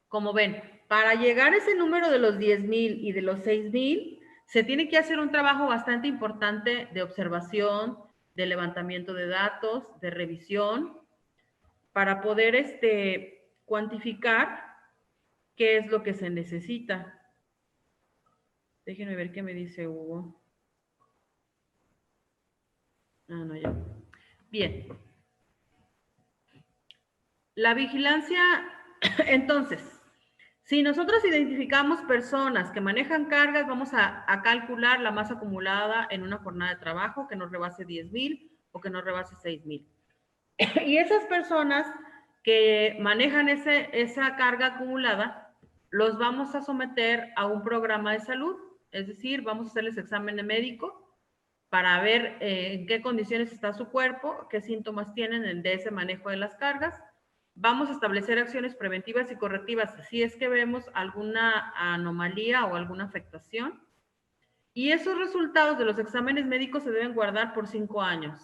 Como ven, para llegar a ese número de los 10,000 y de los 6,000, se tiene que hacer un trabajo bastante importante de observación, de levantamiento de datos, de revisión, para poder cuantificar qué es lo que se necesita. Déjenme ver qué me dice Hugo. Ah, no, ya. Bien. La vigilancia, entonces, si nosotros identificamos personas que manejan cargas, vamos a calcular la masa acumulada en una jornada de trabajo que no rebase 10,000 o que no rebase 6,000. Y esas personas que manejan esa carga acumulada, los vamos a someter a un programa de salud, es decir, vamos a hacerles examen médico para ver en qué condiciones está su cuerpo, qué síntomas tienen de ese manejo de las cargas. Vamos a establecer acciones preventivas y correctivas si es que vemos alguna anomalía o alguna afectación. Y esos resultados de los exámenes médicos se deben guardar por 5 años.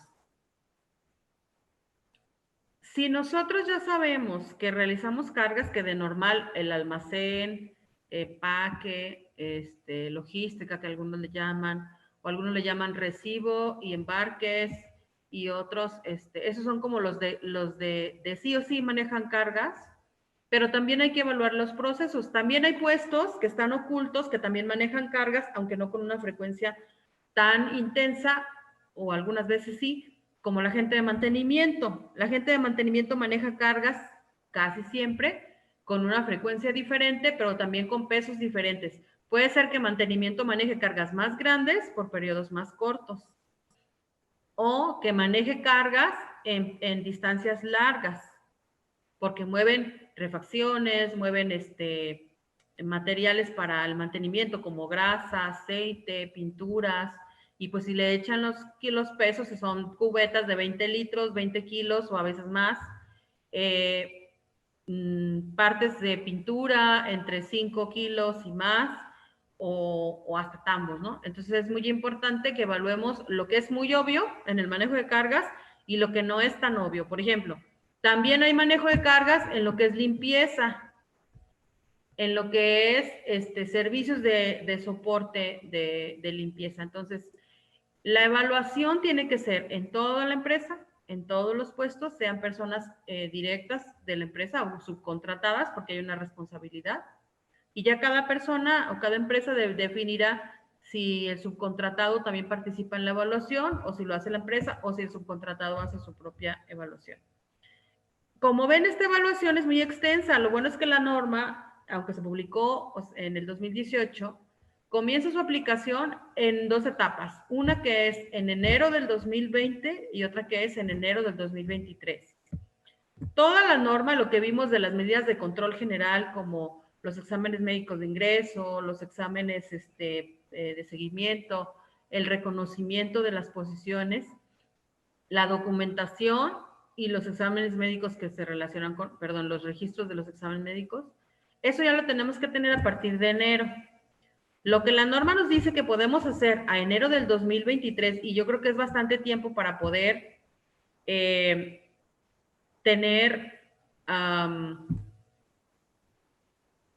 Si nosotros ya sabemos que realizamos cargas que de normal el almacén, empaque, logística, que algunos le llaman, o algunos le llaman recibo y embarques, y otros, esos son como los de sí o sí manejan cargas, pero también hay que evaluar los procesos. También hay puestos que están ocultos que también manejan cargas, aunque no con una frecuencia tan intensa, o algunas veces sí, como la gente de mantenimiento. La gente de mantenimiento maneja cargas casi siempre con una frecuencia diferente, pero también con pesos diferentes. Puede ser que mantenimiento maneje cargas más grandes por periodos más cortos, o que maneje cargas en distancias largas, porque mueven refacciones, mueven materiales para el mantenimiento como grasa, aceite, pinturas, y pues si le echan los pesos, si son cubetas de 20 litros, 20 kilos o a veces más, partes de pintura entre 5 kilos y más, o hasta tambos, ¿no? Entonces es muy importante que evaluemos lo que es muy obvio en el manejo de cargas y lo que no es tan obvio. Por ejemplo, también hay manejo de cargas en lo que es limpieza, en lo que es servicios de soporte de limpieza. Entonces, la evaluación tiene que ser en toda la empresa, en todos los puestos, sean personas directas de la empresa o subcontratadas, porque hay una responsabilidad. Y ya cada persona o cada empresa definirá si el subcontratado también participa en la evaluación, o si lo hace la empresa, o si el subcontratado hace su propia evaluación. Como ven, esta evaluación es muy extensa. Lo bueno es que la norma, aunque se publicó en el 2018, comienza su aplicación en 2 etapas. Una que es en enero del 2020 y otra que es en enero del 2023. Toda la norma, lo que vimos de las medidas de control general, como los exámenes médicos de ingreso, los exámenes de seguimiento, el reconocimiento de las posiciones, la documentación y los exámenes médicos que se relacionan con, perdón, los registros de los exámenes médicos, eso ya lo tenemos que tener a partir de enero. Lo que la norma nos dice que podemos hacer a enero del 2023, y yo creo que es bastante tiempo para poder tener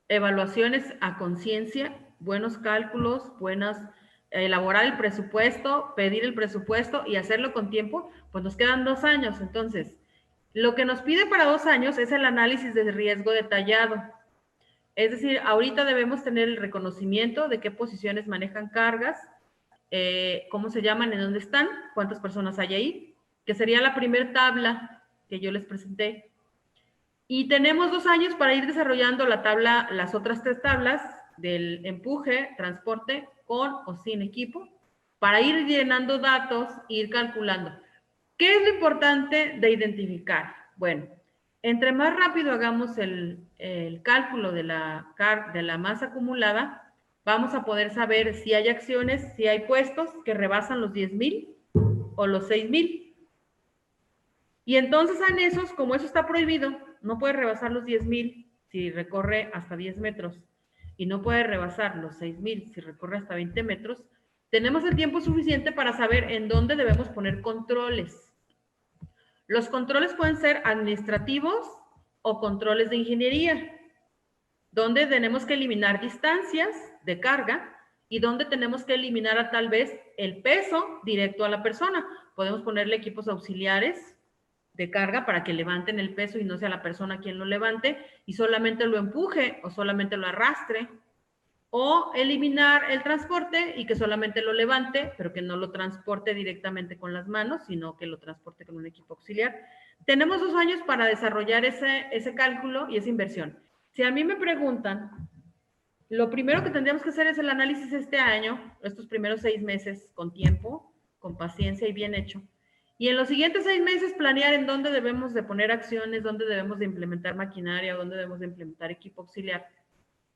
evaluaciones a conciencia, buenos cálculos, elaborar el presupuesto, pedir el presupuesto y hacerlo con tiempo, pues nos quedan 2 años. Entonces, lo que nos pide para 2 años es el análisis de riesgo detallado. Es decir, ahorita debemos tener el reconocimiento de qué posiciones manejan cargas, cómo se llaman, en dónde están, cuántas personas hay ahí, que sería la primera tabla que yo les presenté. Y tenemos 2 años para ir desarrollando las otras 3 tablas del empuje, transporte, con o sin equipo, para ir llenando datos e ir calculando. ¿Qué es lo importante de identificar? Bueno, entre más rápido hagamos el cálculo de la masa acumulada, vamos a poder saber si hay acciones, si hay puestos que rebasan los 10,000 o los 6,000. Y entonces en esos, como eso está prohibido, no puede rebasar los 10,000 si recorre hasta 10 metros y no puede rebasar los 6,000 si recorre hasta 20 metros, tenemos el tiempo suficiente para saber en dónde debemos poner controles. Los controles pueden ser administrativos o controles de ingeniería, donde tenemos que eliminar distancias de carga y donde tenemos que eliminar tal vez el peso directo a la persona. Podemos ponerle equipos auxiliares de carga para que levanten el peso y no sea la persona quien lo levante y solamente lo empuje o solamente lo arrastre, o eliminar el transporte y que solamente lo levante, pero que no lo transporte directamente con las manos, sino que lo transporte con un equipo auxiliar. Tenemos 2 años para desarrollar ese cálculo y esa inversión. Si a mí me preguntan, lo primero que tendríamos que hacer es el análisis este año, estos primeros 6 meses, con tiempo, con paciencia y bien hecho. Y en los siguientes 6 meses planear en dónde debemos de poner acciones, dónde debemos de implementar maquinaria, dónde debemos de implementar equipo auxiliar,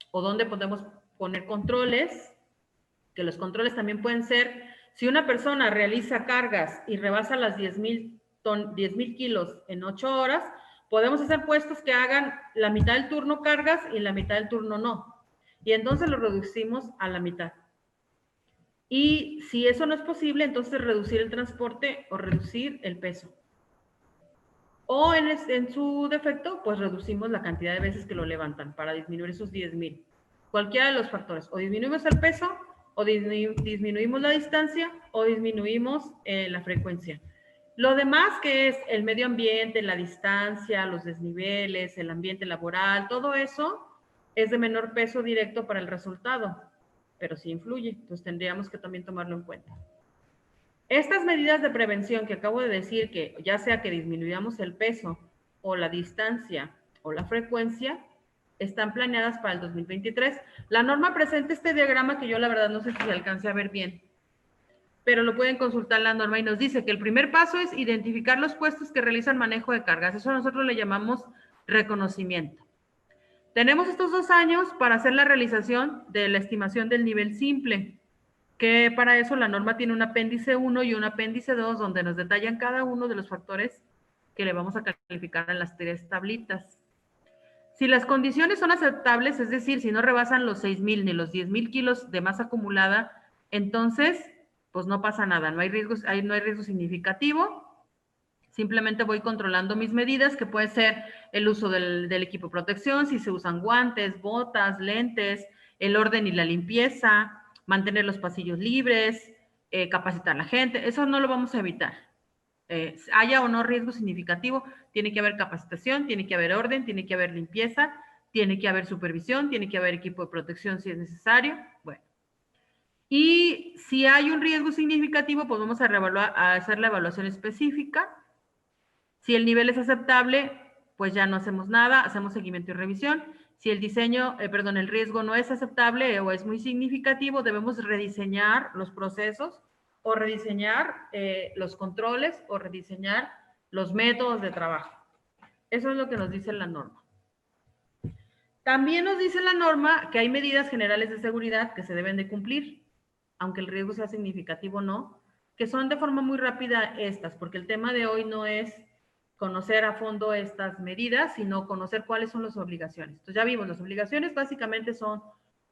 o dónde podemos poner controles, que los controles también pueden ser, si una persona realiza cargas y rebasa las 10,000 kilos en 8 horas, podemos hacer puestos que hagan la mitad del turno cargas y la mitad del turno no. Y entonces lo reducimos a la mitad. Y si eso no es posible, entonces reducir el transporte o reducir el peso. O en su defecto, pues reducimos la cantidad de veces que lo levantan para disminuir esos 10,000. Cualquiera de los factores. O disminuimos el peso, o disminuimos la distancia, o disminuimos la frecuencia. Lo demás, que es el medio ambiente, la distancia, los desniveles, el ambiente laboral, todo eso es de menor peso directo para el resultado, pero sí influye. Entonces tendríamos que también tomarlo en cuenta. Estas medidas de prevención que acabo de decir, que ya sea que disminuyamos el peso o la distancia o la frecuencia, están planeadas para el 2023. La norma presenta este diagrama que yo la verdad no sé si se alcance a ver bien, pero lo pueden consultar la norma y nos dice que el primer paso es identificar los puestos que realizan manejo de cargas. Eso nosotros le llamamos reconocimiento. Tenemos estos 2 años para hacer la realización de la estimación del nivel simple, que para eso la norma tiene un apéndice 1 y un apéndice 2 donde nos detallan cada uno de los factores que le vamos a calificar en las 3 tablitas. Si las condiciones son aceptables, es decir, si no rebasan los 6,000 ni los 10,000 kilos de masa acumulada, entonces, pues no pasa nada, no hay riesgo significativo. Simplemente voy controlando mis medidas, que puede ser el uso del equipo de protección, si se usan guantes, botas, lentes, el orden y la limpieza, mantener los pasillos libres, capacitar a la gente. Eso no lo vamos a evitar. Haya o no riesgo significativo, tiene que haber capacitación, tiene que haber orden, tiene que haber limpieza, tiene que haber supervisión, tiene que haber equipo de protección si es necesario. Bueno. Y si hay un riesgo significativo, pues vamos a hacer la evaluación específica. Si el nivel es aceptable, pues ya no hacemos nada, hacemos seguimiento y revisión. Si el el riesgo no es aceptable o es muy significativo, debemos rediseñar los procesos o rediseñar los controles o rediseñar los métodos de trabajo. Eso es lo que nos dice la norma. También nos dice la norma que hay medidas generales de seguridad que se deben de cumplir, aunque el riesgo sea significativo o no, que son de forma muy rápida estas, porque el tema de hoy no es conocer a fondo estas medidas, sino conocer cuáles son las obligaciones. Entonces ya vimos, las obligaciones básicamente son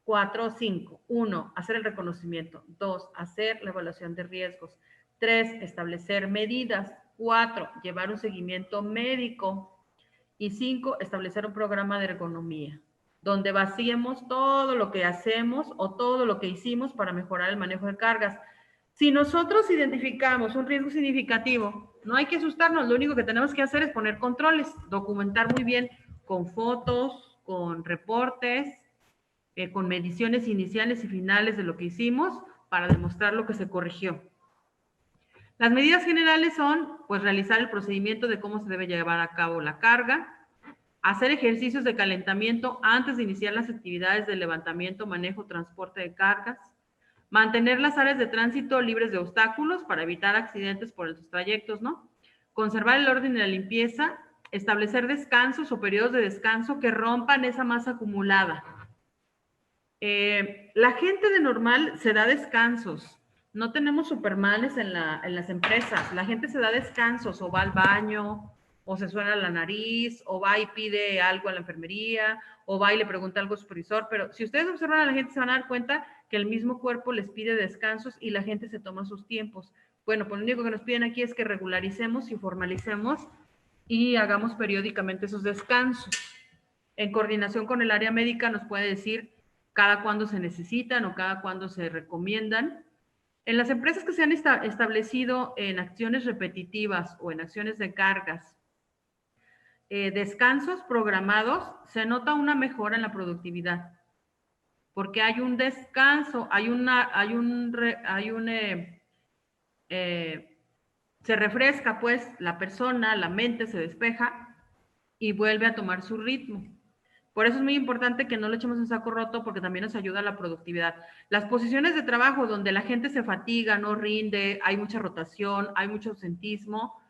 4 o 5. 1, hacer el reconocimiento. 2, hacer la evaluación de riesgos. 3, establecer medidas. 4, llevar un seguimiento médico. Y 5, establecer un programa de ergonomía, donde vaciemos todo lo que hacemos o todo lo que hicimos para mejorar el manejo de cargas. Si nosotros identificamos un riesgo significativo, no hay que asustarnos, lo único que tenemos que hacer es poner controles, documentar muy bien con fotos, con reportes, con mediciones iniciales y finales de lo que hicimos para demostrar lo que se corrigió. Las medidas generales son, pues, realizar el procedimiento de cómo se debe llevar a cabo la carga, hacer ejercicios de calentamiento antes de iniciar las actividades de levantamiento, manejo, transporte de cargas, mantener las áreas de tránsito libres de obstáculos para evitar accidentes por los trayectos, ¿no? Conservar el orden y la limpieza, establecer descansos o periodos de descanso que rompan esa masa acumulada. La gente de normal se da descansos. No tenemos supermanes en las empresas. La gente se da descansos o va al baño, o se suena la nariz, o va y pide algo a la enfermería, o va y le pregunta algo al supervisor. Pero si ustedes observan a la gente, se van a dar cuenta que el mismo cuerpo les pide descansos y la gente se toma sus tiempos. Bueno, pues lo único que nos piden aquí es que regularicemos y formalicemos y hagamos periódicamente esos descansos. En coordinación con el área médica nos puede decir cada cuándo se necesitan o cada cuándo se recomiendan. En las empresas que se han establecido en acciones repetitivas o en acciones de cargas, descansos programados, se nota una mejora en la productividad, porque hay un descanso, se refresca pues la persona, la mente se despeja y vuelve a tomar su ritmo. Por eso es muy importante que no lo echemos en saco roto porque también nos ayuda a la productividad. Las posiciones de trabajo donde la gente se fatiga, no rinde, hay mucha rotación, hay mucho ausentismo,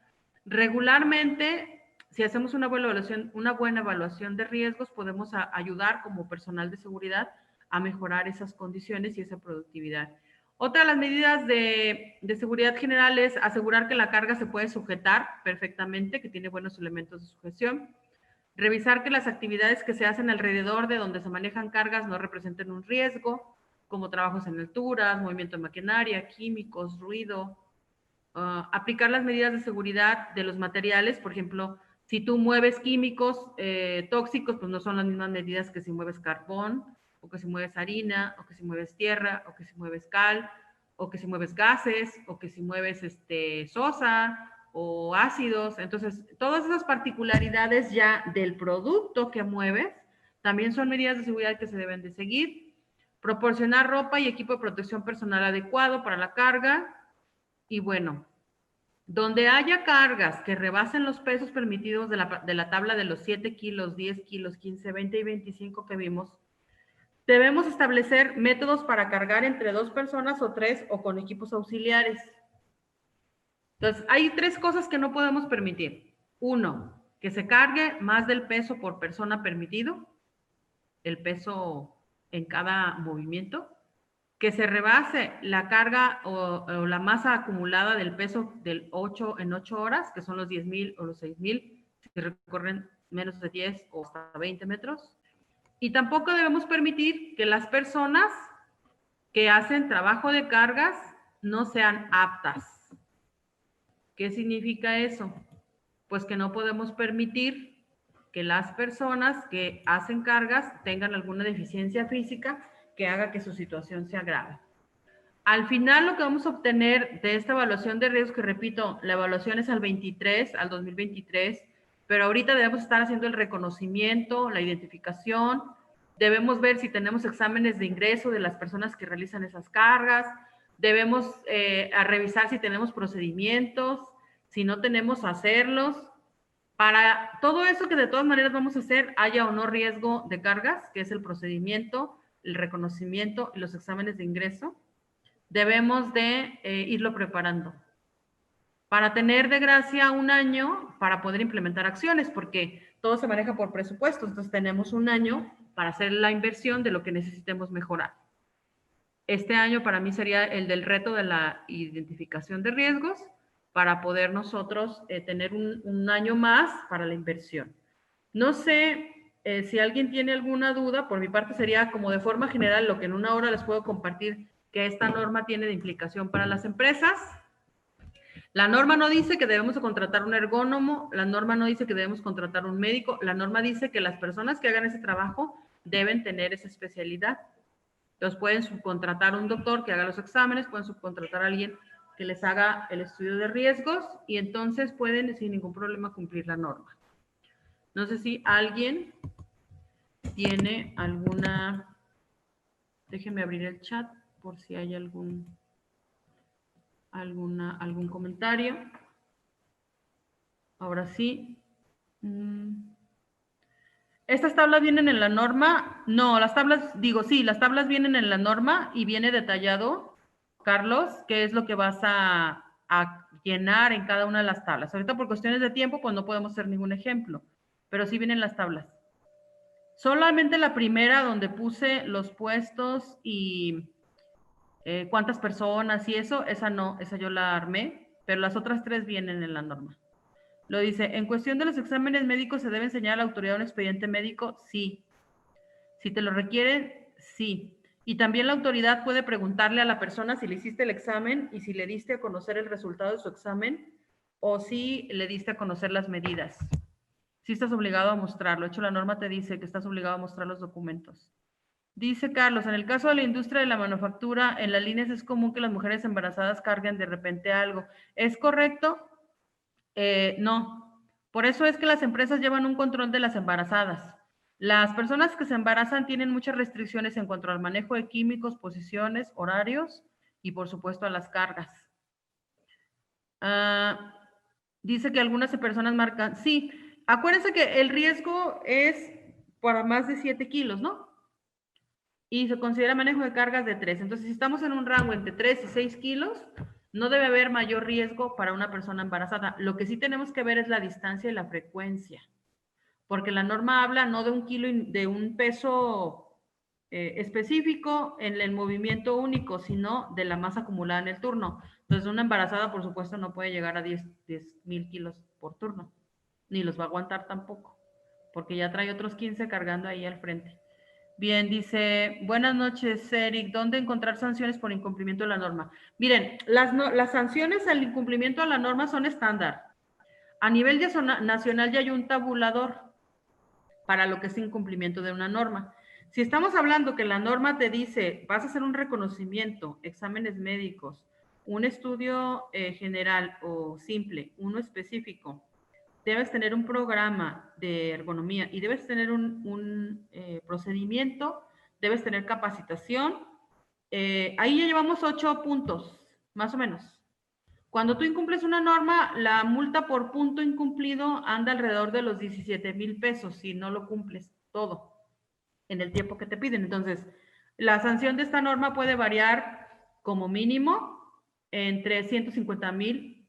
regularmente, si hacemos una buena evaluación de riesgos, podemos ayudar como personal de seguridad a mejorar esas condiciones y esa productividad. Otra de las medidas de seguridad general es asegurar que la carga se puede sujetar perfectamente, que tiene buenos elementos de sujeción. Revisar que las actividades que se hacen alrededor de donde se manejan cargas no representen un riesgo, como trabajos en alturas, movimiento de maquinaria, químicos, ruido. Aplicar las medidas de seguridad de los materiales, por ejemplo, si tú mueves químicos tóxicos, pues no son las mismas medidas que si mueves carbón, o que si mueves harina, o que si mueves tierra, o que si mueves cal, o que si mueves gases, o que si mueves sosa, o ácidos. Entonces, todas esas particularidades ya del producto que mueves, también son medidas de seguridad que se deben de seguir. Proporcionar ropa y equipo de protección personal adecuado para la carga. Y bueno, donde haya cargas que rebasen los pesos permitidos de la tabla de los 7 kilos, 10 kilos, 15, 20 y 25 que vimos, debemos establecer métodos para cargar entre 2 personas o 3 o con equipos auxiliares. Entonces, hay 3 cosas que no podemos permitir. 1, que se cargue más del peso por persona permitido, el peso en cada movimiento. Que se rebase la carga o la masa acumulada del peso en 8 horas, que son los 10,000 o los 6,000, si recorren menos de 10 o hasta 20 metros. Y tampoco debemos permitir que las personas que hacen trabajo de cargas no sean aptas. ¿Qué significa eso? Pues que no podemos permitir que las personas que hacen cargas tengan alguna deficiencia física que haga que su situación se agrave. Al final, lo que vamos a obtener de esta evaluación de riesgos, que repito, la evaluación es al 2023, pero ahorita debemos estar haciendo el reconocimiento, la identificación, debemos ver si tenemos exámenes de ingreso de las personas que realizan esas cargas, debemos revisar si tenemos procedimientos, si no tenemos, hacerlos. Para todo eso que de todas maneras vamos a hacer, haya o no riesgo de cargas, que es el procedimiento, el reconocimiento y los exámenes de ingreso, debemos de irlo preparando para tener de gracia un año para poder implementar acciones, porque todo se maneja por presupuesto, entonces tenemos un año para hacer la inversión de lo que necesitemos mejorar. Este año para mí sería el del reto de la identificación de riesgos para poder nosotros tener un año más para la inversión. No sé si alguien tiene alguna duda, por mi parte sería como de forma general lo que en una hora les puedo compartir que esta norma tiene de implicación para las empresas. La norma no dice que debemos contratar un ergónomo, la norma no dice que debemos contratar un médico, la norma dice que las personas que hagan ese trabajo deben tener esa especialidad. Entonces pueden subcontratar a un doctor que haga los exámenes, pueden subcontratar a alguien que les haga el estudio de riesgos y entonces pueden sin ningún problema cumplir la norma. No sé si alguien tiene alguna... Déjenme abrir el chat por si hay algún comentario. Ahora sí. ¿Estas tablas vienen en la norma? No, las tablas, sí, las tablas vienen en la norma y viene detallado, Carlos, qué es lo que vas a llenar en cada una de las tablas. Ahorita por cuestiones de tiempo, pues no podemos hacer ningún ejemplo, pero sí vienen las tablas. Solamente la primera donde puse los puestos y cuántas personas y eso, esa no, esa yo la armé, pero las otras 3 vienen en la norma. Lo dice, en cuestión de los exámenes médicos, ¿se debe enseñar a la autoridad un expediente médico? Sí. Si te lo requieren, sí. Y también la autoridad puede preguntarle a la persona si le hiciste el examen y si le diste a conocer el resultado de su examen o si le diste a conocer las medidas. Sí estás obligado a mostrarlo. De hecho, la norma te dice que estás obligado a mostrar los documentos. Dice Carlos, en el caso de la industria de la manufactura, en las líneas es común que las mujeres embarazadas carguen de repente algo. ¿Es correcto? No. Por eso es que las empresas llevan un control de las embarazadas. Las personas que se embarazan tienen muchas restricciones en cuanto al manejo de químicos, posiciones, horarios y por supuesto a las cargas. Dice que algunas personas marcan, sí, acuérdense que el riesgo es para más de 7 kilos, ¿no? Y se considera manejo de cargas de 3. Entonces, si estamos en un rango entre 3 y 6 kilos, no debe haber mayor riesgo para una persona embarazada. Lo que sí tenemos que ver es la distancia y la frecuencia, porque la norma habla no de un kilo, de un peso específico en el movimiento único, sino de la masa acumulada en el turno. Entonces, una embarazada, por supuesto, no puede llegar a 10,000 kilos por turno, ni los va a aguantar tampoco, porque ya trae otros 15 cargando ahí al frente. Bien, dice, buenas noches, Eric. ¿Dónde encontrar sanciones por incumplimiento de la norma? Miren, las sanciones al incumplimiento de la norma son estándar. A nivel nacional ya hay un tabulador para lo que es incumplimiento de una norma. Si estamos hablando que la norma te dice, vas a hacer un reconocimiento, exámenes médicos, un estudio general o simple, uno específico, debes tener un programa de ergonomía y debes tener un procedimiento, debes tener capacitación. Ahí ya llevamos 8 puntos, más o menos. Cuando tú incumples una norma, la multa por punto incumplido anda alrededor de los 17,000 pesos si no lo cumples todo en el tiempo que te piden. Entonces, la sanción de esta norma puede variar como mínimo entre 150,000,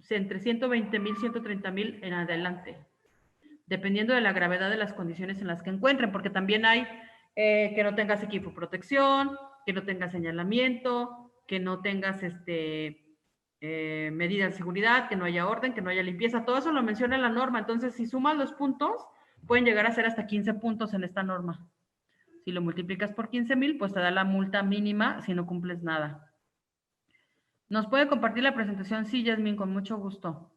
entre 120,000, 130,000 en adelante, dependiendo de la gravedad de las condiciones en las que encuentren, porque también hay que no tengas equipo de protección, que no tengas señalamiento, que no tengas medidas de seguridad, que no haya orden, que no haya limpieza, todo eso lo menciona la norma. Entonces, si sumas los puntos, pueden llegar a ser hasta 15 puntos en esta norma. Si lo multiplicas por 15,000, pues te da la multa mínima si no cumples nada. ¿Nos puede compartir la presentación? Sí, Yasmín, con mucho gusto.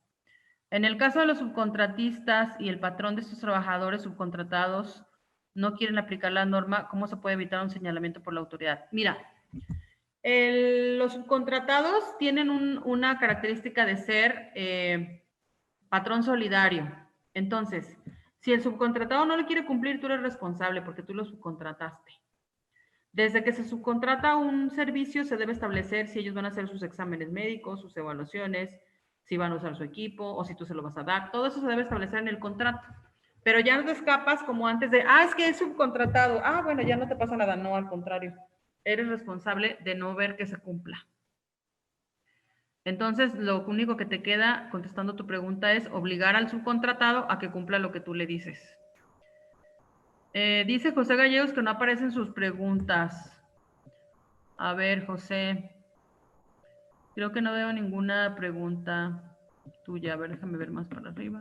En el caso de los subcontratistas y el patrón de sus trabajadores subcontratados no quieren aplicar la norma, ¿cómo se puede evitar un señalamiento por la autoridad? Mira, los subcontratados tienen una característica de ser patrón solidario. Entonces, si el subcontratado no le quiere cumplir, tú eres responsable porque tú lo subcontrataste. Desde que se subcontrata un servicio, se debe establecer si ellos van a hacer sus exámenes médicos, sus evaluaciones, si van a usar su equipo o si tú se lo vas a dar. Todo eso se debe establecer en el contrato. Pero ya no te escapas como antes de, es que es subcontratado. Bueno, ya no te pasa nada. No, al contrario. Eres responsable de no ver que se cumpla. Entonces, lo único que te queda, contestando tu pregunta, es obligar al subcontratado a que cumpla lo que tú le dices. Dice José Gallegos que no aparecen sus preguntas. A ver, José. Creo que no veo ninguna pregunta tuya. A ver, déjame ver más para arriba.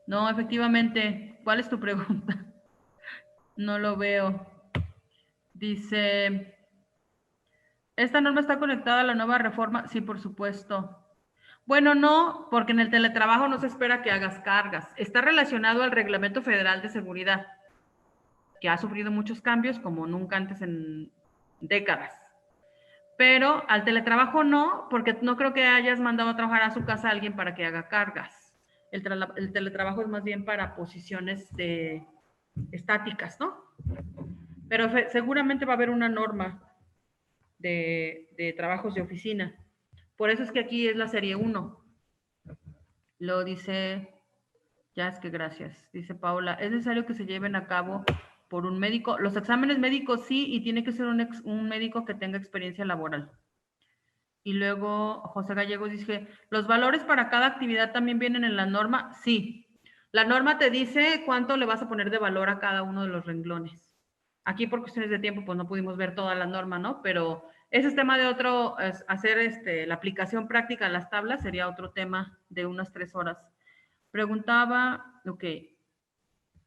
No, efectivamente. ¿Cuál es tu pregunta? No lo veo. Dice, ¿esta norma está conectada a la nueva reforma? Sí, por supuesto. Bueno, no, porque en el teletrabajo no se espera que hagas cargas. Está relacionado al Reglamento Federal de Seguridad, que ha sufrido muchos cambios como nunca antes en décadas. Pero al teletrabajo no, porque no creo que hayas mandado a trabajar a su casa a alguien para que haga cargas. El teletrabajo es más bien para posiciones estáticas, ¿no? Pero seguramente va a haber una norma de trabajos de oficina. Por eso es que aquí es la serie 1. Lo dice, ya es que gracias, dice Paula, ¿es necesario que se lleven a cabo por un médico? Los exámenes médicos sí, y tiene que ser un médico que tenga experiencia laboral. Y luego José Gallegos dice, ¿los valores para cada actividad también vienen en la norma? Sí. La norma te dice cuánto le vas a poner de valor a cada uno de los renglones. Aquí por cuestiones de tiempo pues no pudimos ver toda la norma, ¿no? Pero ese es tema de otro, hacer la aplicación práctica de las tablas sería otro tema de unas 3 horas. Preguntaba, ok,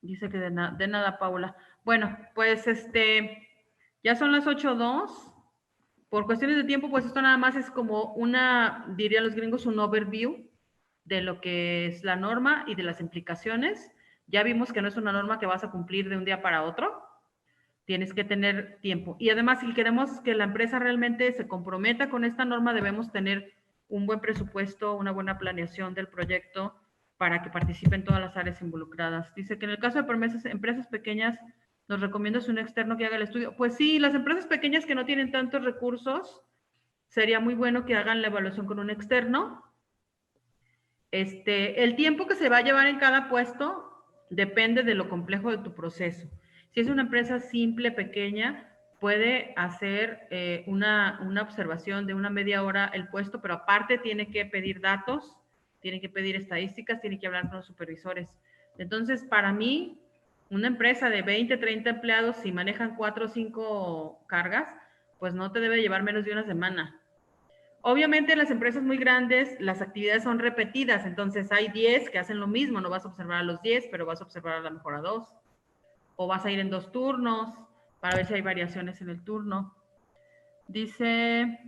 dice que de nada, Paula. Bueno, pues ya son las 8:02. Por cuestiones de tiempo, pues esto nada más es como dirían los gringos, un overview de lo que es la norma y de las implicaciones. Ya vimos que no es una norma que vas a cumplir de un día para otro. Tienes que tener tiempo. Y además, si queremos que la empresa realmente se comprometa con esta norma, debemos tener un buen presupuesto, una buena planeación del proyecto para que participen todas las áreas involucradas. Dice que en el caso de empresas pequeñas, ¿nos recomiendas un externo que haga el estudio? Pues sí, las empresas pequeñas que no tienen tantos recursos, sería muy bueno que hagan la evaluación con un externo. El tiempo que se va a llevar en cada puesto Depende de lo complejo de tu proceso. Si es una empresa simple, pequeña, puede hacer una observación de una media hora el puesto, pero aparte tiene que pedir datos, tiene que pedir estadísticas, tiene que hablar con los supervisores. Entonces, para mí, una empresa de 20, 30 empleados, si manejan 4 o 5 cargas, pues no te debe llevar menos de una semana. Obviamente en las empresas muy grandes las actividades son repetidas, entonces hay 10 que hacen lo mismo, no vas a observar a los 10, pero vas a observar a lo mejor a 2. O vas a ir en 2 turnos para ver si hay variaciones en el turno. Dice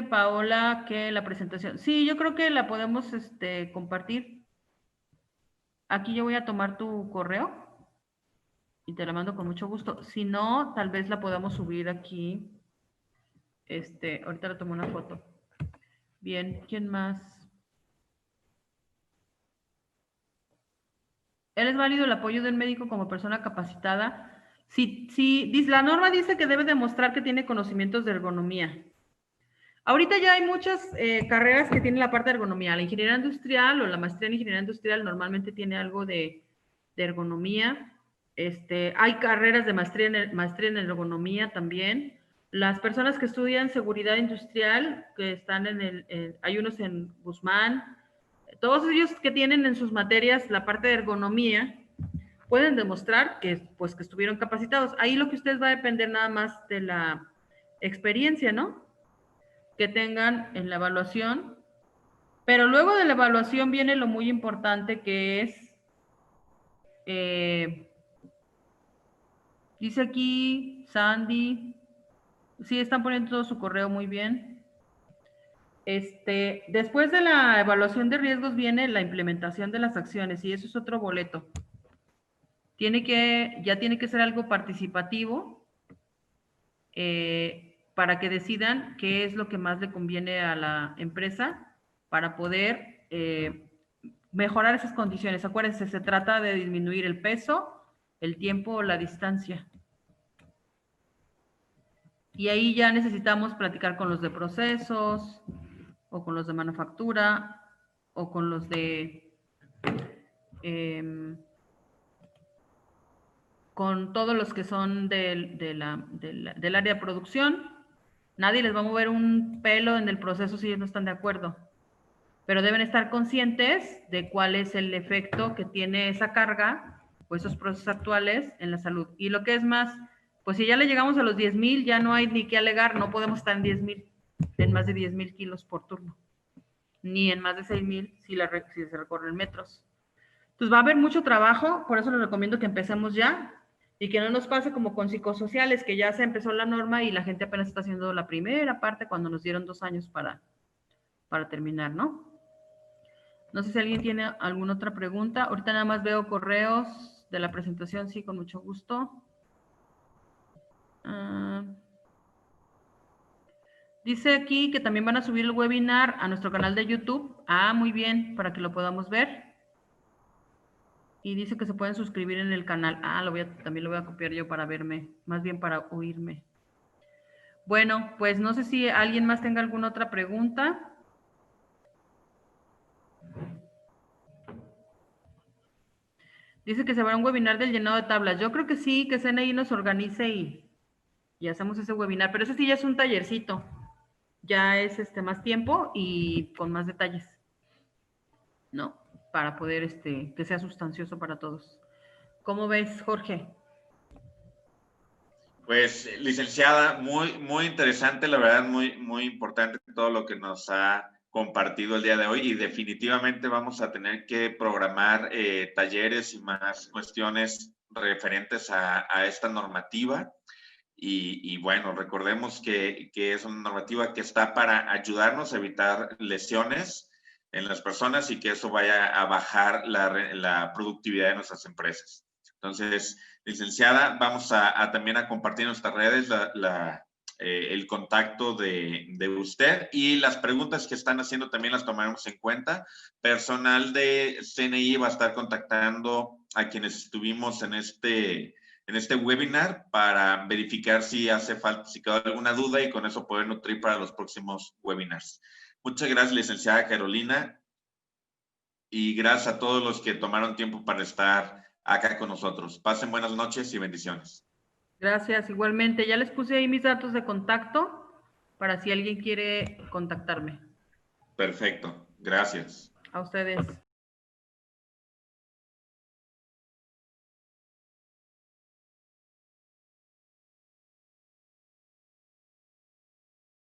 Paola que la presentación, sí, yo creo que la podemos compartir. Aquí yo voy a tomar tu correo y te la mando con mucho gusto. Si no, tal vez la podamos subir aquí. Ahorita le tomo una foto. Bien, ¿quién más? ¿Es válido el apoyo del médico como persona capacitada? Sí, la norma dice que debe demostrar que tiene conocimientos de ergonomía. Ahorita ya hay muchas carreras que tienen la parte de ergonomía. La ingeniería industrial o la maestría en ingeniería industrial normalmente tiene algo de ergonomía. Hay carreras de maestría en ergonomía también. Las personas que estudian seguridad industrial, que están hay unos en Guzmán, todos ellos que tienen en sus materias la parte de ergonomía, pueden demostrar que estuvieron capacitados. Ahí lo que ustedes va a depender nada más de la experiencia, ¿no? Que tengan en la evaluación. Pero luego de la evaluación viene lo muy importante, que es, dice aquí Sandy, sí, están poniendo todo su correo muy bien. Después de la evaluación de riesgos viene la implementación de las acciones y eso es otro boleto. Ya tiene que ser algo participativo para que decidan qué es lo que más le conviene a la empresa para poder mejorar esas condiciones. Acuérdense, se trata de disminuir el peso, el tiempo o la distancia. Y ahí ya necesitamos platicar con los de procesos, o con los de manufactura, o con los de... con todos los que son del área de producción. Nadie les va a mover un pelo en el proceso si ellos no están de acuerdo. Pero deben estar conscientes de cuál es el efecto que tiene esa carga o esos procesos actuales en la salud. Y lo que es más, pues si ya le llegamos a los 10,000, ya no hay ni qué alegar, no podemos estar en 10,000, en más de 10,000 kilos por turno, ni en más de 6,000 si se recorren metros. Entonces va a haber mucho trabajo, por eso les recomiendo que empecemos ya y que no nos pase como con psicosociales, que ya se empezó la norma y la gente apenas está haciendo la primera parte cuando nos dieron 2 años para terminar, ¿no? No sé si alguien tiene alguna otra pregunta. Ahorita nada más veo correos de la presentación, sí, con mucho gusto. Dice aquí que también van a subir el webinar a nuestro canal de YouTube. Muy bien, para que lo podamos ver. Y dice que se pueden suscribir en el canal. También lo voy a copiar yo para verme, más bien para oírme. Bueno, pues no sé si alguien más tenga alguna otra pregunta. Dice que se va a un webinar del llenado de tablas. Yo creo que sí, que CNI nos organice y hacemos ese webinar, pero ese sí ya es un tallercito. Ya es más tiempo y con más detalles, ¿no? Para poder que sea sustancioso para todos. ¿Cómo ves, Jorge? Pues, licenciada, muy interesante, la verdad, muy importante todo lo que nos ha compartido el día de hoy y definitivamente vamos a tener que programar talleres y más cuestiones referentes a esta normativa. Y bueno, recordemos que es una normativa que está para ayudarnos a evitar lesiones en las personas y que eso vaya a bajar la productividad de nuestras empresas. Entonces, licenciada, vamos también a compartir en nuestras redes el contacto de usted y las preguntas que están haciendo también las tomaremos en cuenta. Personal de CNI va a estar contactando a quienes estuvimos en este webinar para verificar si hace falta, si queda alguna duda y con eso poder nutrir para los próximos webinars. Muchas gracias, licenciada Carolina. Y gracias a todos los que tomaron tiempo para estar acá con nosotros. Pasen buenas noches y bendiciones. Gracias, igualmente. Ya les puse ahí mis datos de contacto para si alguien quiere contactarme. Perfecto. Gracias. A ustedes.